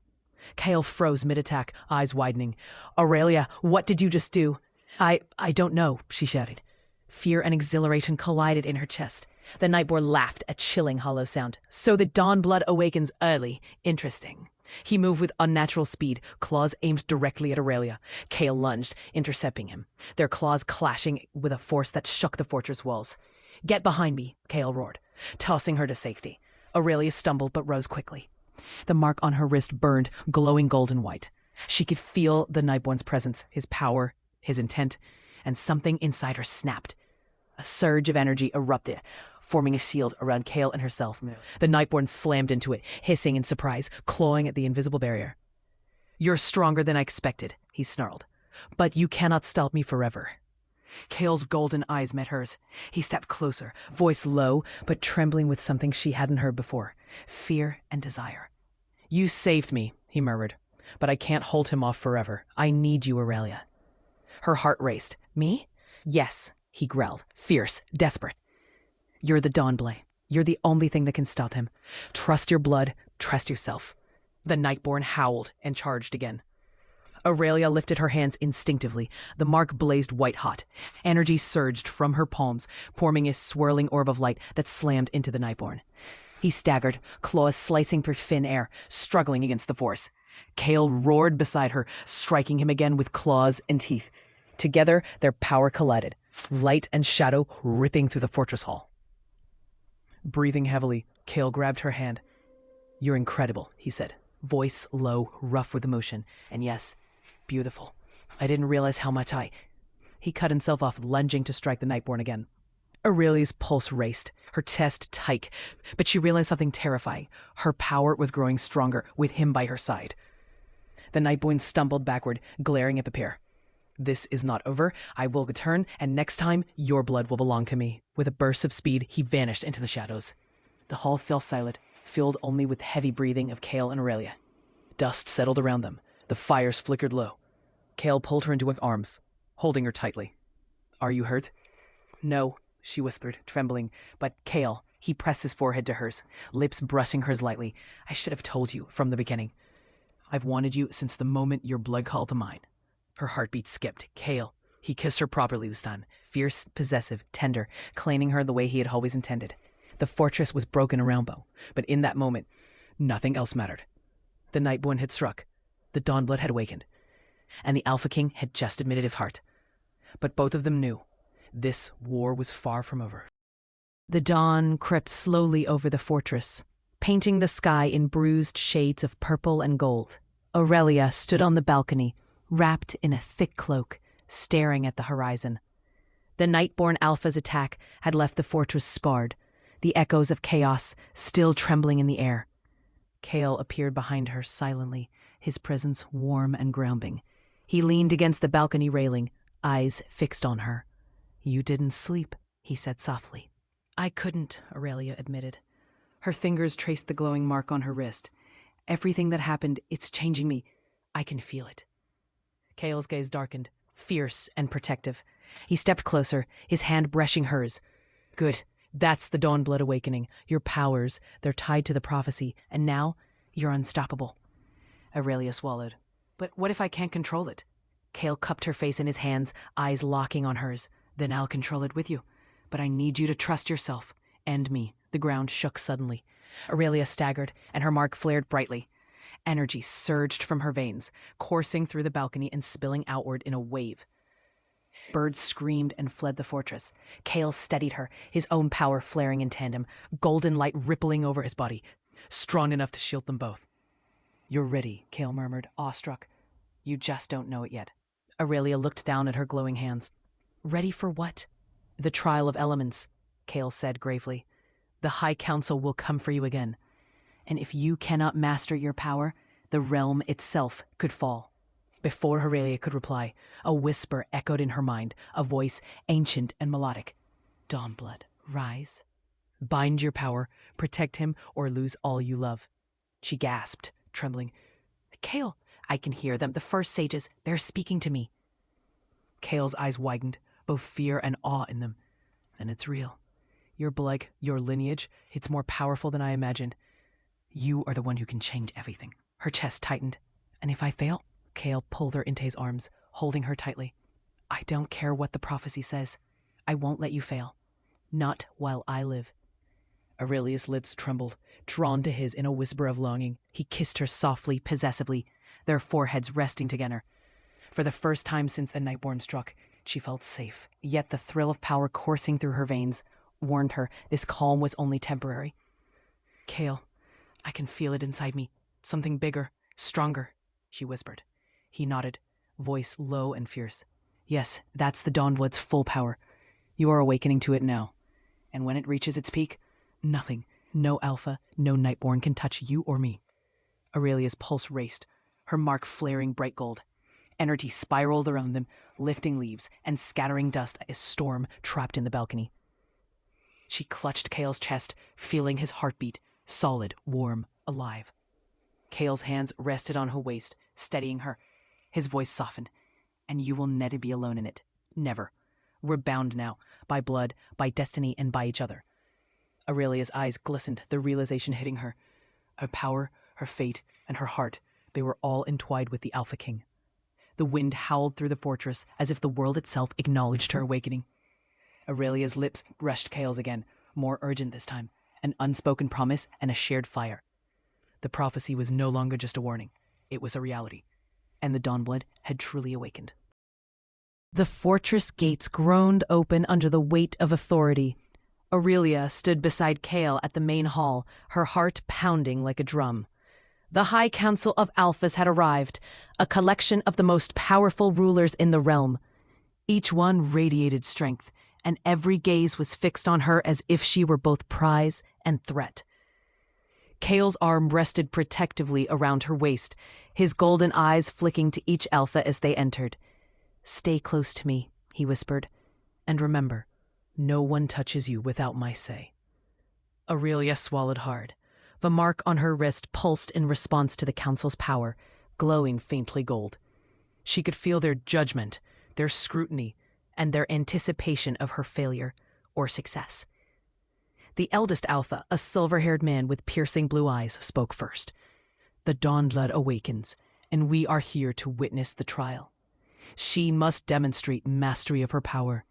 Kale froze mid-attack, eyes widening. Aurelia, what did you just do? I don't know, she shouted. Fear and exhilaration collided in her chest. The Nightborn laughed, a chilling hollow sound. So the Dawnblood awakens early. Interesting. He moved with unnatural speed, claws aimed directly at Aurelia. Kale lunged, intercepting him, their claws clashing with a force that shook the fortress walls. Get behind me, Kale roared, tossing her to safety. Aurelia stumbled but rose quickly. The mark on her wrist burned, glowing golden white. She could feel the Nightborn's presence, his power, his intent, and something inside her snapped. A surge of energy erupted, forming a shield around Kale and herself. The Nightborn slammed into it, hissing in surprise, clawing at the invisible barrier. You're stronger than I expected, he snarled. But you cannot stop me forever. Kale's golden eyes met hers. He stepped closer, voice low, but trembling with something she hadn't heard before, fear and desire. You saved me, he murmured, but I can't hold him off forever. I need you, Aurelia. Her heart raced. Me? Yes, he growled, fierce, desperate. You're the Dawnblade. You're the only thing that can stop him. Trust your blood, trust yourself. The Nightborn howled and charged again. Aurelia lifted her hands instinctively. The mark blazed white-hot. Energy surged from her palms, forming a swirling orb of light that slammed into the Nightborn. He staggered, claws slicing through thin air, struggling against the force. Kale roared beside her, striking him again with claws and teeth. Together, their power collided, light and shadow ripping through the fortress hall. Breathing heavily, Kale grabbed her hand. You're incredible, he said, voice low, rough with emotion. And yes, beautiful. I didn't realize how much He cut himself off, lunging to strike the Nightborn again. Aurelia's pulse raced, her chest tight, but she realized something terrifying. Her power was growing stronger, with him by her side. The Nightborn stumbled backward, glaring at the pair. This is not over. I will return, and next time, your blood will belong to me. With a burst of speed, he vanished into the shadows. The hall fell silent, filled only with heavy breathing of Kale and Aurelia. Dust settled around them. The fires flickered low. Kale pulled her into his arms, holding her tightly. Are you hurt? No, she whispered, trembling. But Kale, he pressed his forehead to hers, lips brushing hers lightly. I should have told you from the beginning. I've wanted you since the moment your blood called to mine. Her heartbeat skipped. Kale. He kissed her properly this time, fierce, possessive, tender, claiming her the way he had always intended. The fortress was broken around Bo, but in that moment, nothing else mattered. The Nightborn had struck. The Dawnblood had awakened. And the Alpha King had just admitted his heart. But both of them knew this war was far from over. The dawn crept slowly over the fortress, painting the sky in bruised shades of purple and gold. Aurelia stood on the balcony, wrapped in a thick cloak, staring at the horizon. The Nightborn Alpha's attack had left the fortress scarred, the echoes of chaos still trembling in the air. Kale appeared behind her silently, his presence warm and grounding. He leaned against the balcony railing, eyes fixed on her. You didn't sleep, he said softly. I couldn't, Aurelia admitted. Her fingers traced the glowing mark on her wrist. Everything that happened, it's changing me. I can feel it. Kale's gaze darkened, fierce and protective. He stepped closer, his hand brushing hers. Good. That's the Dawnblood awakening. Your powers, they're tied to the prophecy, and now you're unstoppable. Aurelia swallowed. But what if I can't control it? Kale cupped her face in his hands, eyes locking on hers. Then I'll control it with you. But I need you to trust yourself. And me. The ground shook suddenly. Aurelia staggered, and her mark flared brightly. Energy surged from her veins, coursing through the balcony and spilling outward in a wave. Birds screamed and fled the fortress. Kale steadied her, his own power flaring in tandem, golden light rippling over his body, strong enough to shield them both. You're ready, Kale murmured, awestruck. You just don't know it yet. Aurelia looked down at her glowing hands. Ready for what? The trial of elements, Kale said gravely. The High Council will come for you again. And if you cannot master your power, the realm itself could fall. Before Aurelia could reply, a whisper echoed in her mind, a voice ancient and melodic. Dawnblood, rise. Bind your power, protect him, or lose all you love. She gasped, trembling. Kale, I can hear them, the first sages, they're speaking to me. Kale's eyes widened, both fear and awe in them. And it's real. Your blood, your lineage, it's more powerful than I imagined. You are the one who can change everything. Her chest tightened. And if I fail? Kale pulled her into his arms, holding her tightly. I don't care what the prophecy says. I won't let you fail. Not while I live. Aurelius' lips trembled, drawn to his in a whisper of longing. He kissed her softly, possessively, their foreheads resting together. For the first time since the Nightborn struck, she felt safe, yet the thrill of power coursing through her veins warned her this calm was only temporary. Kale, I can feel it inside me. Something bigger, stronger, she whispered. He nodded, voice low and fierce. Yes, that's the Dawnblood's full power. You are awakening to it now. And when it reaches its peak, nothing, no Alpha, no Nightborn can touch you or me. Aurelia's pulse raced, her mark flaring bright gold. Energy spiraled around them, lifting leaves and scattering dust as storm trapped in the balcony. She clutched Kale's chest, feeling his heartbeat, solid, warm, alive. Kale's hands rested on her waist, steadying her. His voice softened. And you will never be alone in it. Never. We're bound now, by blood, by destiny, and by each other. Aurelia's eyes glistened, the realization hitting her. Her power, her fate, and her heart, they were all entwined with the Alpha King. The wind howled through the fortress as if the world itself acknowledged her awakening. Aurelia's lips brushed Kale's again, more urgent this time, an unspoken promise and a shared fire. The prophecy was no longer just a warning. It was a reality. And the Dawnblood had truly awakened. The fortress gates groaned open under the weight of authority. Aurelia stood beside Kale at the main hall, her heart pounding like a drum. The High Council of Alphas had arrived, a collection of the most powerful rulers in the realm. Each one radiated strength, and every gaze was fixed on her as if she were both prize and threat. Kale's arm rested protectively around her waist, his golden eyes flicking to each Alpha as they entered. Stay close to me, he whispered, and remember, no one touches you without my say. Aurelia swallowed hard. The mark on her wrist pulsed in response to the Council's power, glowing faintly gold. She could feel their judgment, their scrutiny, and their anticipation of her failure or success. The eldest Alpha, a silver-haired man with piercing blue eyes, spoke first. The Dawnblood awakens, and we are here to witness the trial. She must demonstrate mastery of her power.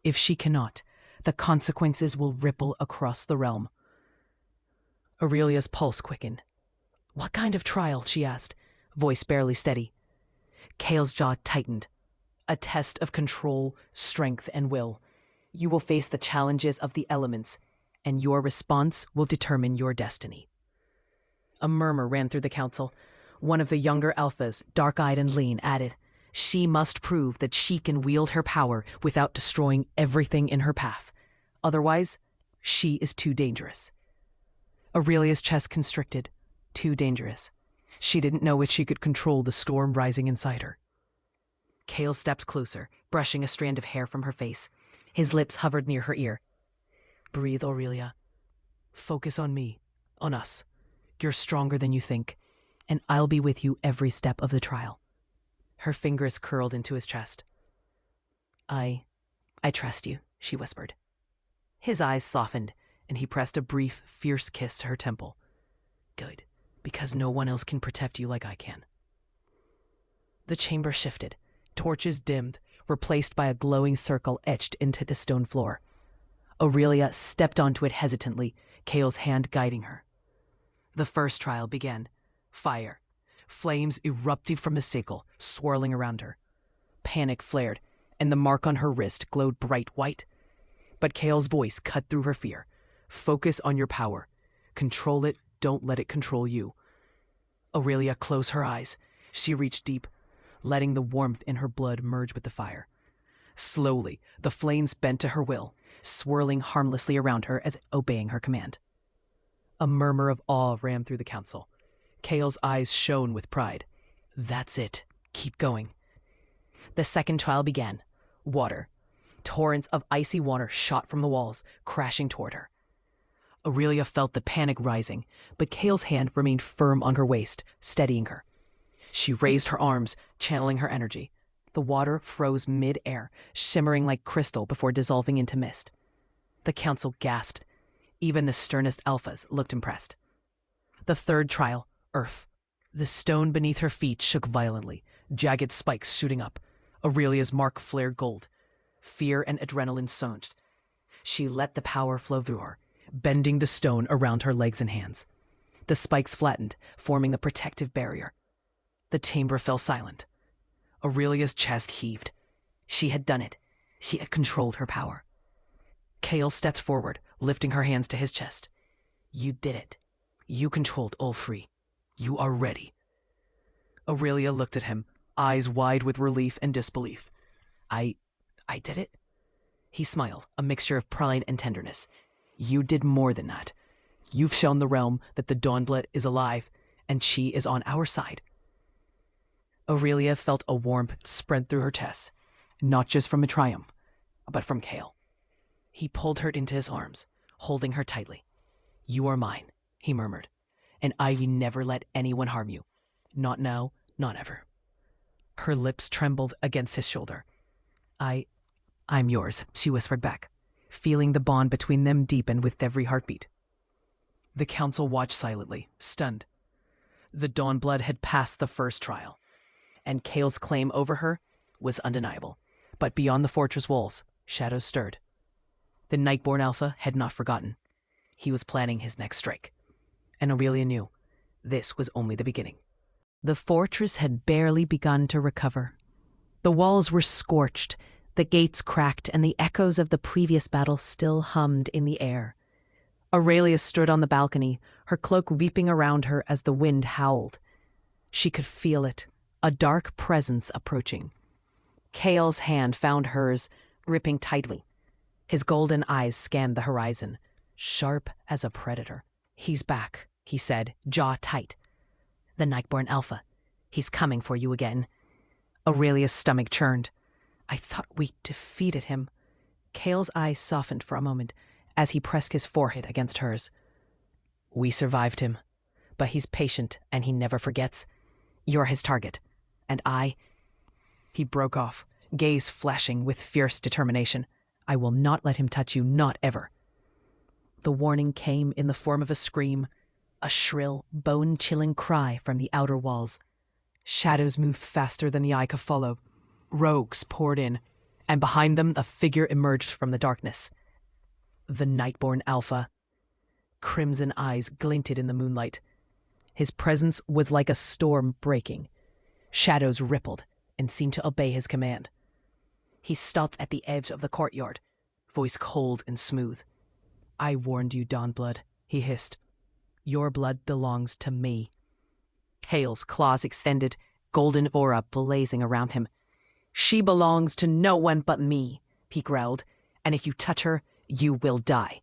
If she cannot, the consequences will ripple across the realm. Aurelia's pulse quickened. What kind of trial? She asked, voice barely steady. Kale's jaw tightened. A test of control, strength, and will. You will face the challenges of the elements, and your response will determine your destiny. A murmur ran through the council. One of the younger Alphas, dark-eyed and lean, added, She must prove that she can wield her power without destroying everything in her path. Otherwise, she is too dangerous. Aurelia's chest constricted. Too dangerous. She didn't know if she could control the storm rising inside her. Kale stepped closer, brushing a strand of hair from her face. His lips hovered near her ear. Breathe, Aurelia. Focus on me, on us. You're stronger than you think, and I'll be with you every step of the trial. Her fingers curled into his chest. I trust you, she whispered. His eyes softened, and he pressed a brief, fierce kiss to her temple. Good, because no one else can protect you like I can. The chamber shifted. Torches dimmed, replaced by a glowing circle etched into the stone floor. Aurelia stepped onto it hesitantly, Kale's hand guiding her. The first trial began. Fire. Flames erupted from the sickle, swirling around her. Panic flared, and the mark on her wrist glowed bright white. But Kale's voice cut through her fear. Focus on your power. Control it, don't let it control you. Aurelia closed her eyes. She reached deep, letting the warmth in her blood merge with the fire. Slowly, the flames bent to her will, swirling harmlessly around her as obeying her command. A murmur of awe ran through the council. Kale's eyes shone with pride. That's it. Keep going. The second trial began. Water. Torrents of icy water shot from the walls, crashing toward her. Aurelia felt the panic rising, but Kale's hand remained firm on her waist, steadying her. She raised her arms, channeling her energy. The water froze mid-air, shimmering like crystal before dissolving into mist. The council gasped. Even the sternest Alphas looked impressed. The third trial, Earth. The stone beneath her feet shook violently, jagged spikes shooting up. Aurelia's mark flared gold. Fear and adrenaline surged. She let the power flow through her, bending the stone around her legs and hands. The spikes flattened, forming a protective barrier. The chamber fell silent. Aurelia's chest heaved. She had done it. She had controlled her power. Kale stepped forward, lifting her hands to his chest. You did it. You controlled all three. You are ready. Aurelia looked at him, eyes wide with relief and disbelief. I did it? He smiled, a mixture of pride and tenderness. You did more than that. You've shown the realm that the Dawnblood is alive, and she is on our side. Aurelia felt a warmth spread through her chest, not just from a triumph, but from Kale. He pulled her into his arms, holding her tightly. You are mine, he murmured, and I will never let anyone harm you. Not now, not ever. Her lips trembled against his shoulder. I'm yours, she whispered back, feeling the bond between them deepen with every heartbeat. The council watched silently, stunned. The Dawnblood had passed the first trial, and Kale's claim over her was undeniable. But beyond the fortress walls, shadows stirred. The Nightborn Alpha had not forgotten. He was planning his next strike. And Aurelia knew this was only the beginning. The fortress had barely begun to recover. The walls were scorched, the gates cracked, and the echoes of the previous battle still hummed in the air. Aurelia stood on the balcony, her cloak weeping around her as the wind howled. She could feel it, a dark presence approaching. Kale's hand found hers, gripping tightly. His golden eyes scanned the horizon, sharp as a predator. He's back, he said, jaw tight. The Nightborn Alpha. He's coming for you again. Aurelia's stomach churned. I thought we defeated him. Kale's eyes softened for a moment as he pressed his forehead against hers. We survived him, but he's patient and he never forgets. You're his target, and I... He broke off, gaze flashing with fierce determination. I will not let him touch you, not ever. The warning came in the form of a scream, a shrill, bone-chilling cry from the outer walls. Shadows moved faster than the eye could follow. Rogues poured in, and behind them a figure emerged from the darkness. The Nightborn Alpha. Crimson eyes glinted in the moonlight. His presence was like a storm breaking. Shadows rippled and seemed to obey his command. He stopped at the edge of the courtyard, voice cold and smooth. I warned you, Dawnblood, he hissed. Your blood belongs to me. Kale's claws extended, golden aura blazing around him. She belongs to no one but me, he growled, and if you touch her, you will die.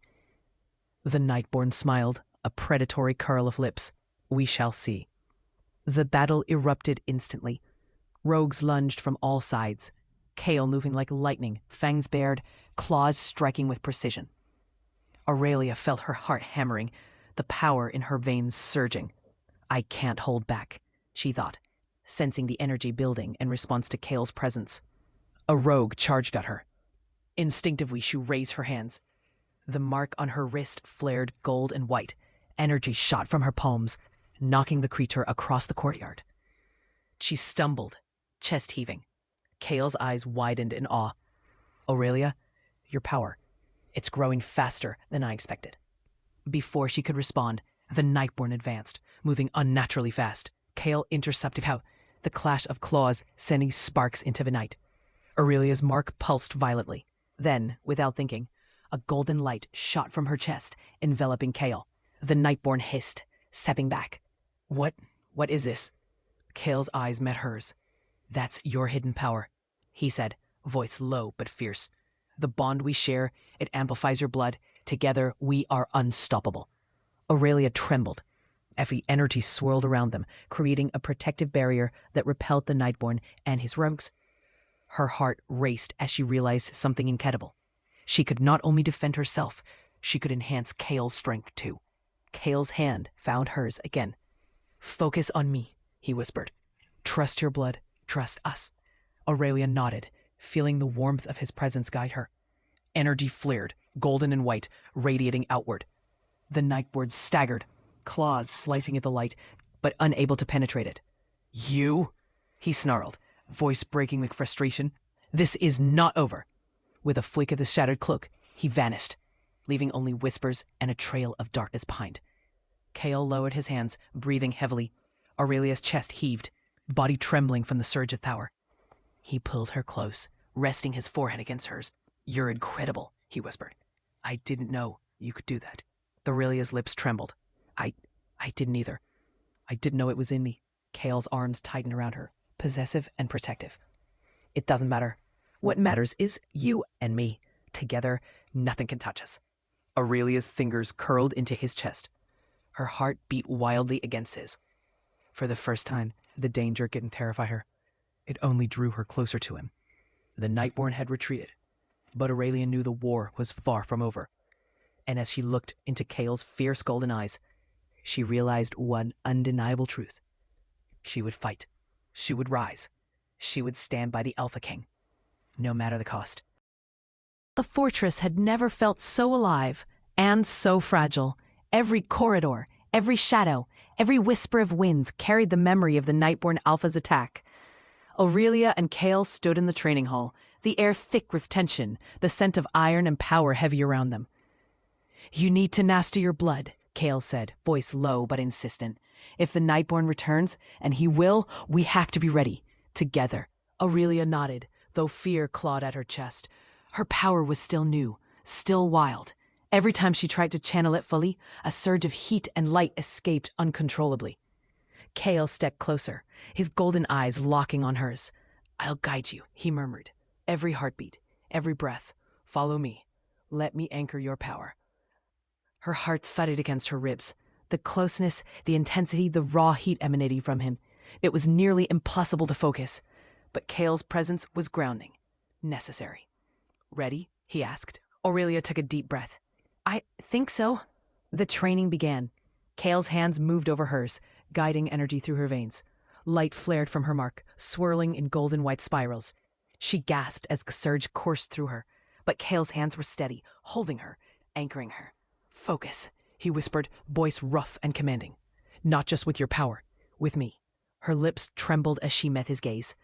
The Nightborn smiled, a predatory curl of lips. We shall see. The battle erupted instantly. Rogues lunged from all sides, Kale moving like lightning, fangs bared, claws striking with precision. Aurelia felt her heart hammering, the power in her veins surging. I can't hold back, she thought, sensing the energy building in response to Kale's presence. A rogue charged at her. Instinctively, she raised her hands. The mark on her wrist flared gold and white. Energy shot from her palms, knocking the creature across the courtyard. She stumbled, chest heaving. Kale's eyes widened in awe. Aurelia, your power. It's growing faster than I expected. Before she could respond, the Nightborn advanced, moving unnaturally fast. Kale intercepted out, the clash of claws sending sparks into the night. Aurelia's mark pulsed violently. Then, without thinking, a golden light shot from her chest, enveloping Kale. The Nightborn hissed, stepping back. What is this? Kale's eyes met hers. That's your hidden power, he said, voice low but fierce. The bond we share, it amplifies your blood. Together, we are unstoppable. Aurelia trembled. Every energy swirled around them, creating a protective barrier that repelled the Nightborn and his rogues. Her heart raced as she realized something incredible. She could not only defend herself, she could enhance Kale's strength too. Kale's hand found hers again. Focus on me, he whispered. Trust your blood, trust us. Aurelia nodded, feeling the warmth of his presence guide her. Energy flared, golden and white, radiating outward. The Nightborn staggered, claws slicing at the light, but unable to penetrate it. You? He snarled, voice breaking with frustration. "This is not over." With a flick of the shattered cloak, he vanished, leaving only whispers and a trail of darkness behind. Kale lowered his hands, breathing heavily. Aurelia's chest heaved, body trembling from the surge of power. He pulled her close, resting his forehead against hers. "You're incredible," he whispered. "I didn't know you could do that." Aurelia's lips trembled. I didn't either. I didn't know it was in me." Kale's arms tightened around her, possessive and protective. "It doesn't matter. What matters is you and me. Together, nothing can touch us." Aurelia's fingers curled into his chest. Her heart beat wildly against his. For the first time, the danger didn't terrify her. It only drew her closer to him. The Nightborn had retreated, but Aurelia knew the war was far from over. And as she looked into Kale's fierce golden eyes, she realized one undeniable truth. She would fight. She would rise. She would stand by the Alpha King, no matter the cost. The fortress had never felt so alive and so fragile. Every corridor, every shadow, every whisper of wind carried the memory of the Nightborn Alpha's attack. Aurelia and Kale stood in the training hall, the air thick with tension, the scent of iron and power heavy around them. "You need to master your blood," Kale said, voice low but insistent. "If the Nightborn returns, and he will, we have to be ready. Together." Aurelia nodded, though fear clawed at her chest. Her power was still new, still wild. Every time she tried to channel it fully, a surge of heat and light escaped uncontrollably. Kale stepped closer, his golden eyes locking on hers. "I'll guide you," he murmured. "Every heartbeat, every breath. Follow me. Let me anchor your power." Her heart thudded against her ribs. The closeness, the intensity, the raw heat emanating from him. It was nearly impossible to focus. But Kale's presence was grounding. Necessary. "Ready?" he asked. Aurelia took a deep breath. "I think so." The training began. Kale's hands moved over hers, guiding energy through her veins. Light flared from her mark, swirling in golden white spirals. She gasped as the surge coursed through her, but Kale's hands were steady, holding her, anchoring her. "Focus," he whispered, voice rough and commanding. "Not just with your power, with me." Her lips trembled as she met his gaze.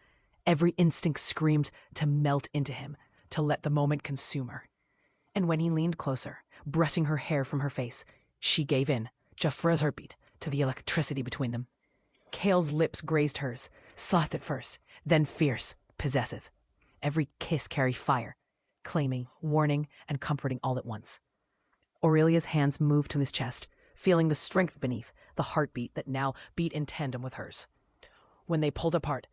Every instinct screamed to melt into him, to let the moment consume her. And when he leaned closer, brushing her hair from her face, she gave in, just for a heartbeat, to the electricity between them. Kale's lips grazed hers, soft at first, then fierce, possessive. Every kiss carried fire, claiming, warning, and comforting all at once. Aurelia's hands moved to his chest, feeling the strength beneath, the heartbeat that now beat in tandem with hers. When they pulled apart,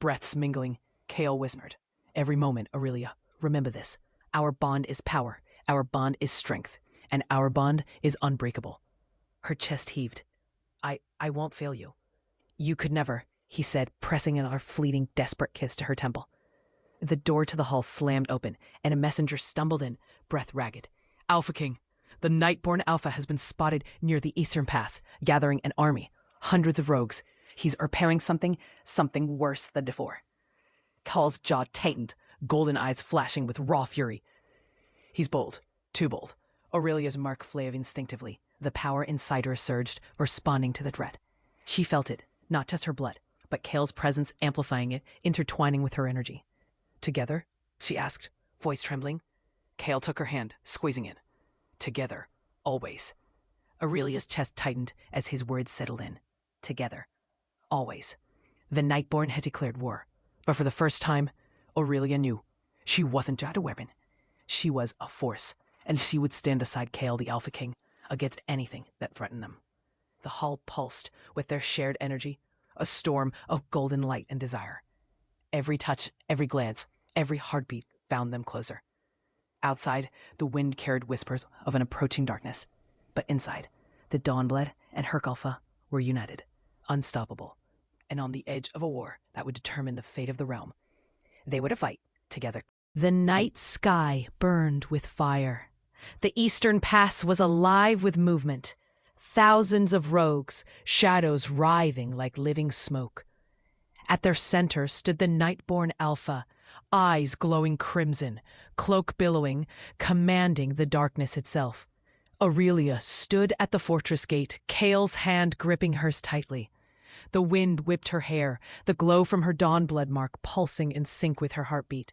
breaths mingling, Kale whispered, "Every moment, Aurelia, remember this. Our bond is power, our bond is strength, and our bond is unbreakable." Her chest heaved. I won't fail you." "You could never," he said, pressing a fleeting, desperate kiss to her temple. The door to the hall slammed open, and a messenger stumbled in, breath ragged. "Alpha King, the Nightborn Alpha has been spotted near the Eastern Pass, gathering an army, hundreds of rogues. He's preparing something worse than before." Kale's jaw tightened, golden eyes flashing with raw fury. "He's bold, too bold." Aurelia's mark flared instinctively. The power inside her surged, responding to the threat. She felt it, not just her blood, but Kale's presence amplifying it, intertwining with her energy. "Together?" she asked, voice trembling. Kale took her hand, squeezing it. "Together, always." Aurelia's chest tightened as his words settled in. Together, always. The Nightborn had declared war, but for the first time, Aurelia knew she wasn't just a weapon. She was a force, and she would stand beside Kale, the Alpha King, against anything that threatened them. The hall pulsed with their shared energy, a storm of golden light and desire. Every touch, every glance, every heartbeat found them closer. Outside, the wind carried whispers of an approaching darkness, but inside, the Dawnblade and Herkalfa were united, unstoppable, and on the edge of a war that would determine the fate of the realm. They would fight together. The night sky burned with fire. The Eastern Pass was alive with movement. Thousands of rogues, shadows writhing like living smoke. At their center stood the Nightborn Alpha, eyes glowing crimson, cloak billowing, commanding the darkness itself. Aurelia stood at the fortress gate, Kale's hand gripping hers tightly. The wind whipped her hair, the glow from her dawn blood mark pulsing in sync with her heartbeat.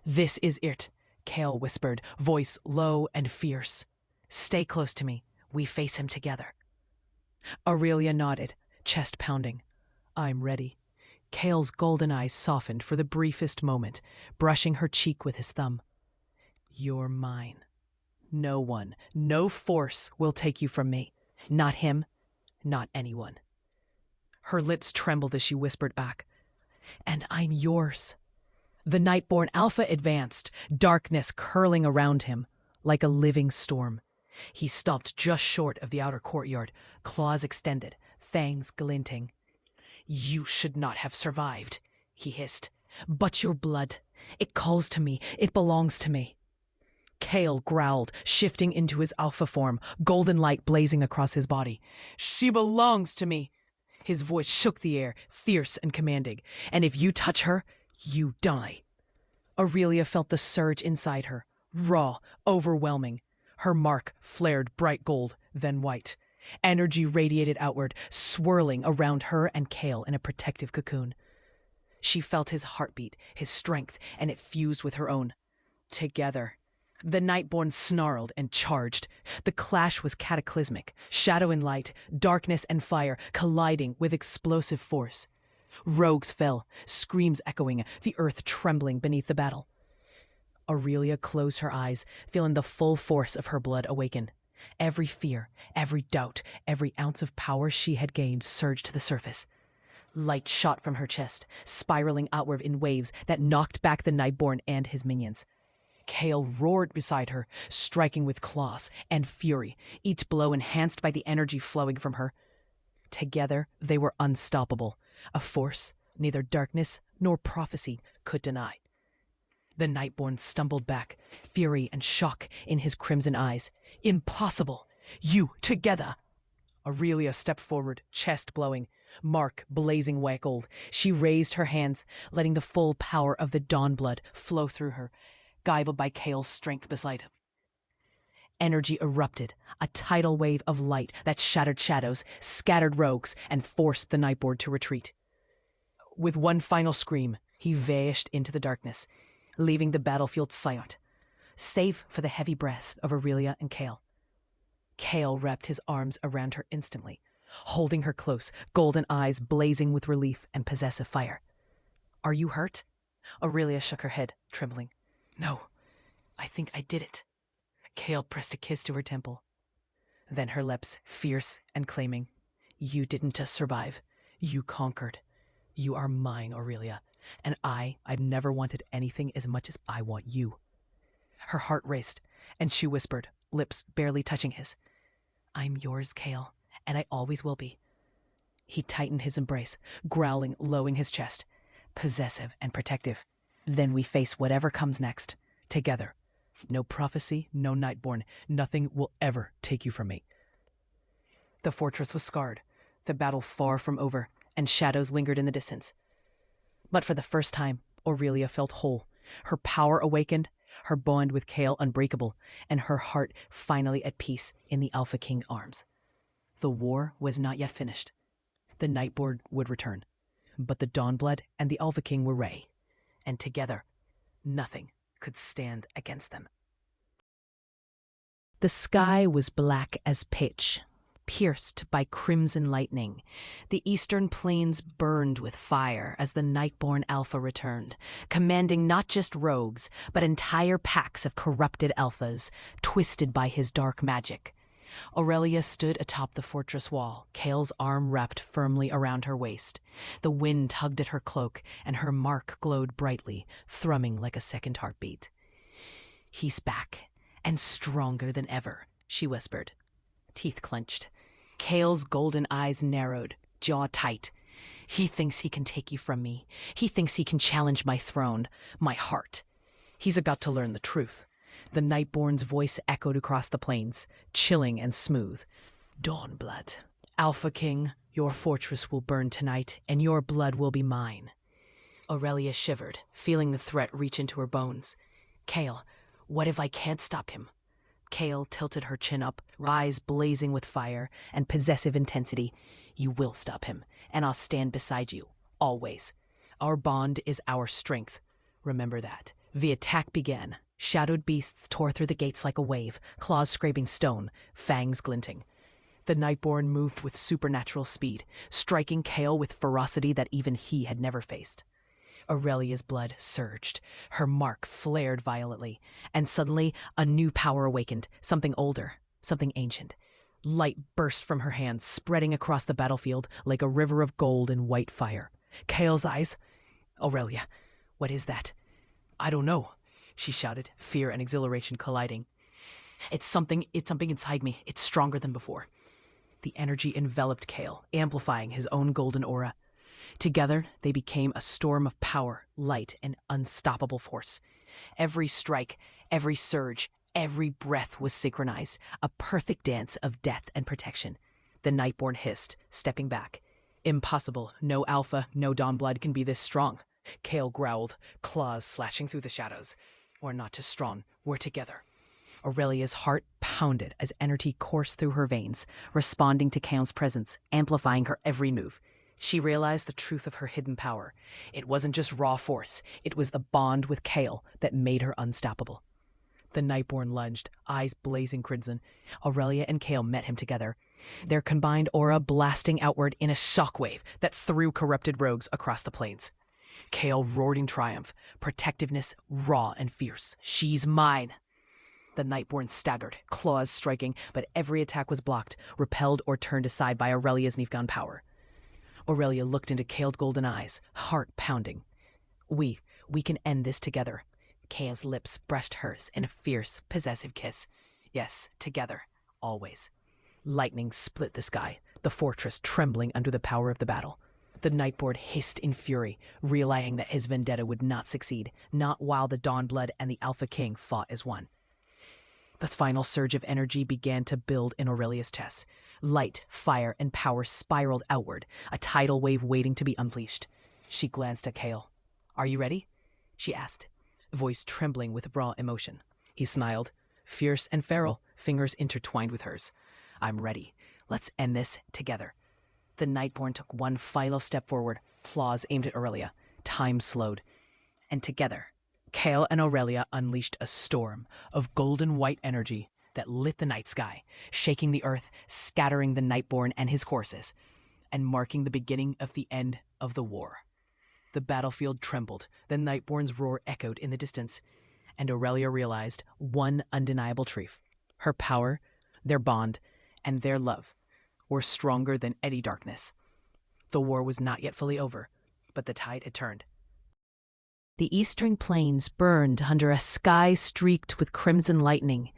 "This is it," Kale whispered, voice low and fierce. "Stay close to me. We face him together." Aurelia nodded, chest pounding. "I'm ready." Kale's golden eyes softened for the briefest moment, brushing her cheek with his thumb. "You're mine. No one, no force will take you from me. Not him, not anyone." Her lips trembled as she whispered back, "And I'm yours." The Nightborn Alpha advanced, darkness curling around him like a living storm. He stopped just short of the outer courtyard, claws extended, fangs glinting. "You should not have survived," he hissed. "But your blood, it calls to me, it belongs to me." Kale growled, shifting into his alpha form, golden light blazing across his body. "She belongs to me." His voice shook the air, fierce and commanding. "And if you touch her, you die." Aurelia felt the surge inside her, raw, overwhelming. Her mark flared bright gold, then white. Energy radiated outward, swirling around her and Kale in a protective cocoon. She felt his heartbeat, his strength, and it fused with her own. Together, the Nightborn snarled and charged. The clash was cataclysmic, shadow and light, darkness and fire colliding with explosive force. Rogues fell, screams echoing, the earth trembling beneath the battle. Aurelia closed her eyes, feeling the full force of her blood awaken. Every fear, every doubt, every ounce of power she had gained surged to the surface. Light shot from her chest, spiraling outward in waves that knocked back the Nightborn and his minions. Kale roared beside her, striking with claws and fury, each blow enhanced by the energy flowing from her. Together, they were unstoppable, a force neither darkness nor prophecy could deny. The Nightborn stumbled back, fury and shock in his crimson eyes. "Impossible! You, together!" Aurelia stepped forward, chest blowing, mark blazing white gold. She raised her hands, letting the full power of the dawn blood flow through her, guided by Kale's strength beside him. Energy erupted, a tidal wave of light that shattered shadows, scattered rogues, and forced the Nightborn to retreat. With one final scream, he vanished into the darkness, leaving the battlefield silent, save for the heavy breaths of Aurelia and Kale. Kale wrapped his arms around her instantly, holding her close, golden eyes blazing with relief and possessive fire. "Are you hurt?" Aurelia shook her head, trembling. "No, I think I did it." Kale pressed a kiss to her temple. Then her lips, fierce and claiming, "You didn't just survive, you conquered. You are mine, Aurelia, and I've never wanted anything as much as I want you." Her heart raced, and she whispered, lips barely touching his, "I'm yours, Kale, and I always will be." He tightened his embrace, growling, lowering his chest, possessive and protective. "Then we face whatever comes next, together. No prophecy, no Nightborn, nothing will ever take you from me." The fortress was scarred, the battle far from over, and shadows lingered in the distance. But for the first time, Aurelia felt whole. Her power awakened, her bond with Kale unbreakable, and her heart finally at peace in the Alpha King arms. The war was not yet finished. The Nightborn would return, but the Dawnblood and the Alpha King were ready, and together, nothing could stand against them. The sky was black as pitch, pierced by crimson lightning. The eastern plains burned with fire as the Nightborn Alpha returned, commanding not just rogues, but entire packs of corrupted alphas, twisted by his dark magic. Aurelia stood atop the fortress wall, Kale's arm wrapped firmly around her waist. The wind tugged at her cloak, and her mark glowed brightly, thrumming like a second heartbeat. "He's back, and stronger than ever," she whispered. Teeth clenched. Kale's golden eyes narrowed, jaw tight. "He thinks he can take you from me. He thinks he can challenge my throne, my heart. He's about to learn the truth." The Nightborn's voice echoed across the plains, chilling and smooth. "Dawnblood. Alpha King, your fortress will burn tonight, and your blood will be mine." Aurelia shivered, feeling the threat reach into her bones. "Kale, what if I can't stop him?" Kale tilted her chin up, eyes blazing with fire and possessive intensity. You will stop him, and I'll stand beside you, always. Our bond is our strength. Remember that. The attack began. Shadowed beasts tore through the gates like a wave, claws scraping stone, fangs glinting. The Nightborn moved with supernatural speed, striking Kale with ferocity that even he had never faced. Aurelia's blood surged. Her mark flared violently, and suddenly a new power awakened, something older, something ancient. Light burst from her hands, spreading across the battlefield like a river of gold and white fire. Kale's eyes. Aurelia, what is that? I don't know, she shouted, fear and exhilaration colliding. It's something inside me. It's stronger than before. The energy enveloped Kale, amplifying his own golden aura. Together, they became a storm of power, light, and unstoppable force. Every strike, every surge, every breath was synchronized, a perfect dance of death and protection. The Nightborn hissed, stepping back. Impossible. No alpha, no Dawnblood can be this strong. Kale growled, claws slashing through the shadows. We're not too strong. We're together. Aurelia's heart pounded as energy coursed through her veins, responding to Kale's presence, amplifying her every move. She realized the truth of her hidden power. It wasn't just raw force. It was the bond with Kale that made her unstoppable. The Nightborn lunged, eyes blazing crimson. Aurelia and Kale met him together, their combined aura blasting outward in a shockwave that threw corrupted rogues across the plains. Kale roared in triumph, protectiveness raw and fierce. She's mine. The Nightborn staggered, claws striking, but every attack was blocked, repelled, or turned aside by Aurelia's newfound power. Aurelia looked into Kale's golden eyes, heart pounding. We can end this together. Kale's lips brushed hers in a fierce, possessive kiss. Yes, together, always. Lightning split the sky, the fortress trembling under the power of the battle. The Nightborn hissed in fury, realizing that his vendetta would not succeed, not while the Dawnblood and the Alpha King fought as one. The final surge of energy began to build in Aurelia's chest. Light, fire, and power spiraled outward, a tidal wave waiting to be unleashed. She glanced at Kale. Are you ready? She asked, voice trembling with raw emotion. He smiled, fierce and feral, fingers intertwined with hers. I'm ready. Let's end this together. The Nightborn took one final step forward, claws aimed at Aurelia. Time slowed. And together, Kale and Aurelia unleashed a storm of golden white energy that lit the night sky, shaking the earth, scattering the Nightborn and his horses, and marking the beginning of the end of the war. The battlefield trembled, the Nightborn's roar echoed in the distance, and Aurelia realized one undeniable truth. Her power, their bond, and their love were stronger than any darkness. The war was not yet fully over, but the tide had turned. The eastern plains burned under a sky streaked with crimson lightning.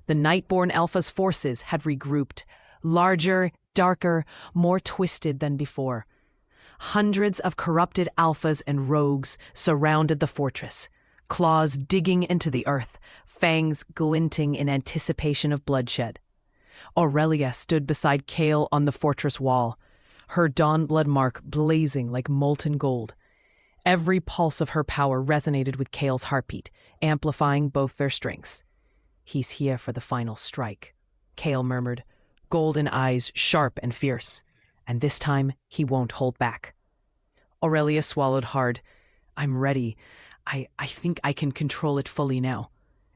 The Nightborn Alpha's forces had regrouped, larger, darker, more twisted than before. Hundreds of corrupted alphas and rogues surrounded the fortress, claws digging into the earth, fangs glinting in anticipation of bloodshed. Aurelia stood beside Kale on the fortress wall, her Dawnblood mark blazing like molten gold. Every pulse of her power resonated with Kale's heartbeat, amplifying both their strengths. He's here for the final strike, Kale murmured, golden eyes sharp and fierce. And this time, he won't hold back. Aurelia swallowed hard. I'm ready. I think I can control it fully now.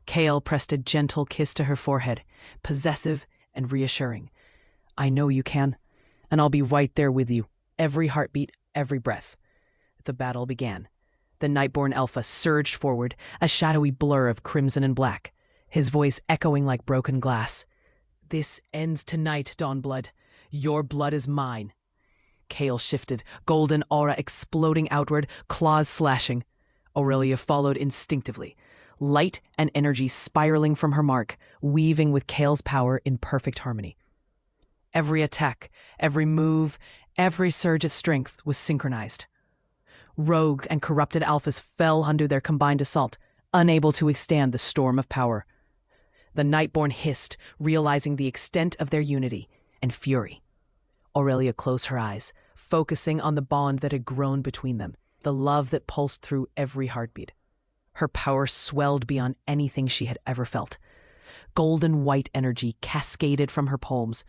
Kale pressed a gentle kiss to her forehead, possessive and reassuring. I know you can, and I'll be right there with you, every heartbeat, every breath. The battle began. The Nightborn Alpha surged forward, a shadowy blur of crimson and black, his voice echoing like broken glass. This ends tonight, Dawnblood. Your blood is mine. Kale shifted, golden aura exploding outward, claws slashing. Aurelia followed instinctively, light and energy spiraling from her mark, weaving with Kale's power in perfect harmony. Every attack, every move, every surge of strength was synchronized. Rogues and corrupted alphas fell under their combined assault, unable to withstand the storm of power. The Nightborn hissed, realizing the extent of their unity and fury. Aurelia closed her eyes, focusing on the bond that had grown between them, the love that pulsed through every heartbeat. Her power swelled beyond anything she had ever felt. Golden white energy cascaded from her palms,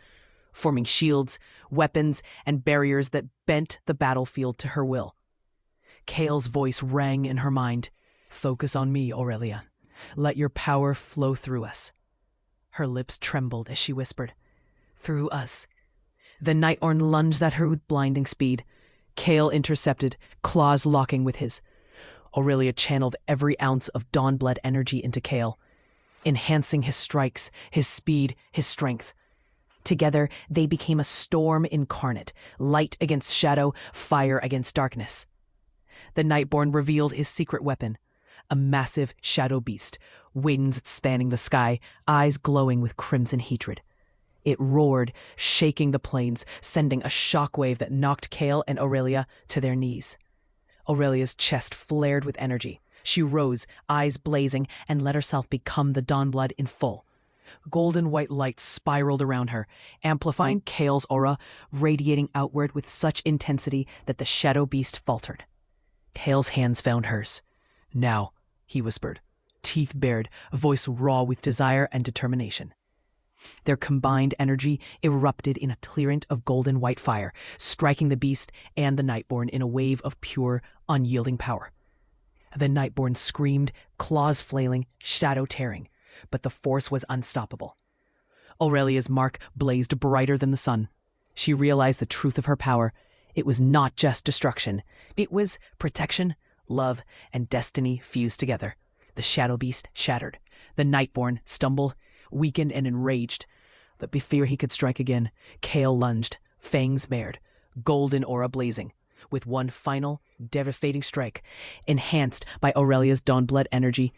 forming shields, weapons, and barriers that bent the battlefield to her will. Kale's voice rang in her mind. "Focus on me, Aurelia. Let your power flow through us." Her lips trembled as she whispered, "Through us." The Nighthorn lunged at her with blinding speed. Kale intercepted, claws locking with his. Aurelia channeled every ounce of Dawnblood energy into Kale, enhancing his strikes, his speed, his strength. Together, they became a storm incarnate, light against shadow, fire against darkness. The Nightborn revealed his secret weapon, a massive shadow beast, wings spanning the sky, eyes glowing with crimson hatred. It roared, shaking the plains, sending a shockwave that knocked Kale and Aurelia to their knees. Aurelia's chest flared with energy. She rose, eyes blazing, and let herself become the Dawnblood in full. Golden white light spiraled around her, amplifying Kale's aura, radiating outward with such intensity that the shadow beast faltered. Kale's hands found hers. "Now," he whispered, teeth bared, a voice raw with desire and determination. Their combined energy erupted in a torrent of golden white fire, striking the beast and the Nightborn in a wave of pure, unyielding power. The Nightborn screamed, claws flailing, shadow tearing, but the force was unstoppable. Aurelia's mark blazed brighter than the sun. She realized the truth of her power. It was not just destruction. It was protection, love, and destiny fused together. The shadow beast shattered. The Nightborn stumbled, weakened and enraged. But before he could strike again, Kale lunged, fangs bared, golden aura blazing, with one final, devastating strike, enhanced by Aurelia's Dawnblood energy.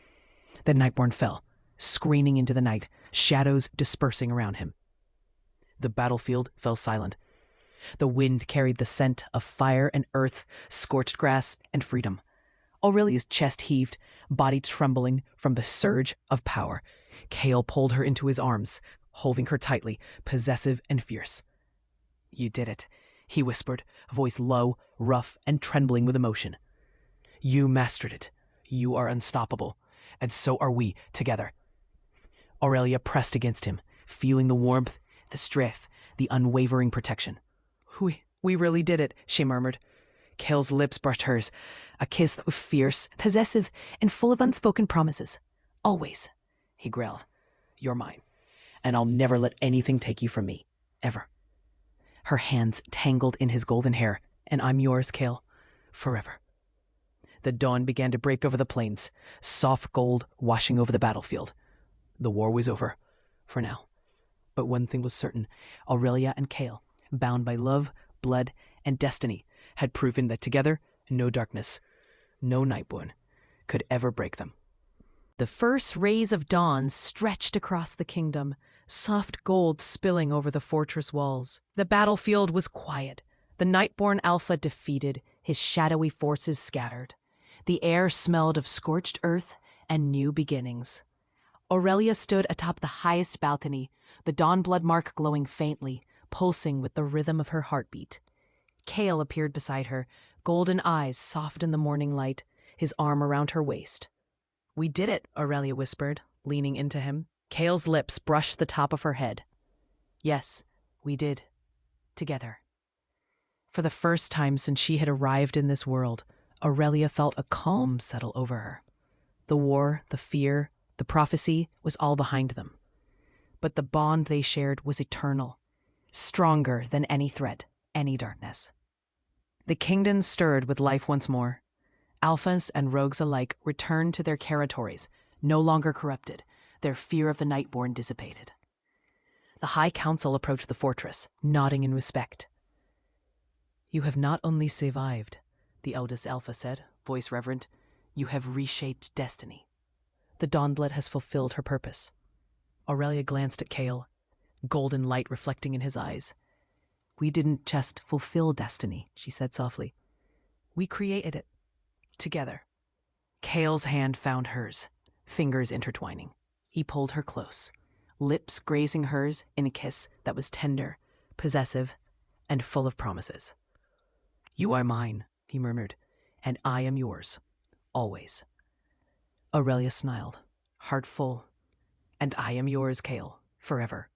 The Nightborn fell, screaming into the night, shadows dispersing around him. The battlefield fell silent. The wind carried the scent of fire and earth, scorched grass and freedom. Aurelia's chest heaved, body trembling from the surge of power. Kale pulled her into his arms, holding her tightly, possessive and fierce. "You did it," he whispered, voice low, rough, and trembling with emotion. "You mastered it. You are unstoppable, and so are we together." Aurelia pressed against him, feeling the warmth, the strength, the unwavering protection. We really did it," she murmured. Kale's lips brushed hers, a kiss that was fierce, possessive, and full of unspoken promises. "Always," he growled. "You're mine, and I'll never let anything take you from me, ever." Her hands tangled in his golden hair. "And I'm yours, Kale, forever." The dawn began to break over the plains, soft gold washing over the battlefield. The war was over, for now. But one thing was certain: Aurelia and Kale, bound by love, blood, and destiny, had proven that together, no darkness, no Nightborn, could ever break them. The first rays of dawn stretched across the kingdom, soft gold spilling over the fortress walls. The battlefield was quiet, the Nightborn Alpha defeated, his shadowy forces scattered. The air smelled of scorched earth and new beginnings. Aurelia stood atop the highest balcony, the Dawnblood mark glowing faintly, pulsing with the rhythm of her heartbeat. Kale appeared beside her, golden eyes soft in the morning light, his arm around her waist. "We did it," Aurelia whispered, leaning into him. Kale's lips brushed the top of her head. "Yes, we did. Together." For the first time since she had arrived in this world, Aurelia felt a calm settle over her. The war, the fear, the prophecy was all behind them. But the bond they shared was eternal, stronger than any threat, any darkness. The kingdom stirred with life once more. Alphas and rogues alike returned to their territories, no longer corrupted. Their fear of the Nightborn dissipated. The High Council approached the fortress, nodding in respect. "You have not only survived," the eldest Alpha said, voice reverent. "You have reshaped destiny. The Dawnblood has fulfilled her purpose." Aurelia glanced at Kale, golden light reflecting in his eyes. "We didn't just fulfill destiny," she said softly. "We created it. Together." Kale's hand found hers, fingers intertwining. He pulled her close, lips grazing hers in a kiss that was tender, possessive, and full of promises. "You are mine," he murmured, "and I am yours, always." Aurelia smiled, heart full, And I am yours, Kale, forever.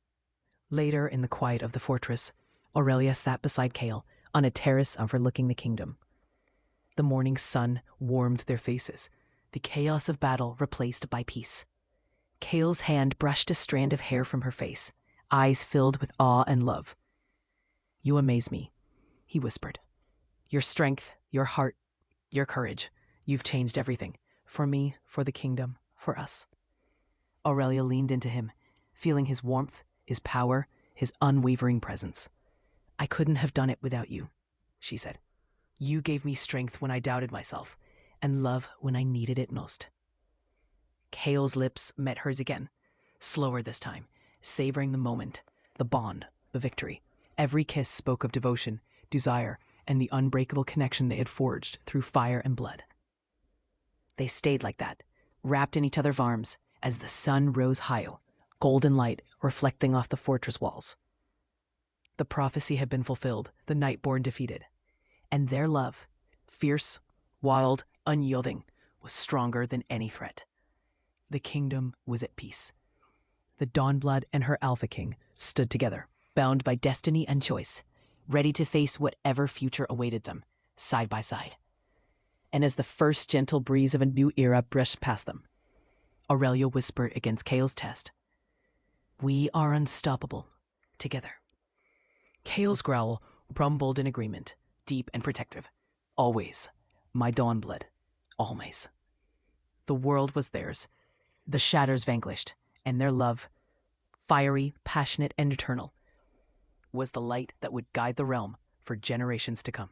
Later, in the quiet of the fortress, Aurelia sat beside Kale on a terrace overlooking the kingdom. The morning sun warmed their faces, the chaos of battle replaced by peace. Kale's hand brushed a strand of hair from her face, eyes filled with awe and love. "You amaze me," he whispered. "Your strength, your heart, your courage. You've changed everything. For me, for the kingdom, for us." Aurelia leaned into him, feeling his warmth, his power, his unwavering presence. "I couldn't have done it without you," she said. "You gave me strength when I doubted myself, and love when I needed it most." Kale's lips met hers again, slower this time, savoring the moment, the bond, the victory. Every kiss spoke of devotion, desire, and the unbreakable connection they had forged through fire and blood. They stayed like that, wrapped in each other's arms, as the sun rose high, golden light reflecting off the fortress walls. The prophecy had been fulfilled, the Nightborn defeated. And their love, fierce, wild, unyielding, was stronger than any threat. The kingdom was at peace. The Dawnblood and her Alpha King stood together, bound by destiny and choice, ready to face whatever future awaited them, side by side. And as the first gentle breeze of a new era brushed past them, Aurelia whispered against Kale's test, "We are unstoppable, together." Kale's growl rumbled in agreement, deep and protective. "Always, my Dawnblood, always." The world was theirs, the shatters vanquished, and their love, fiery, passionate, and eternal, was the light that would guide the realm for generations to come.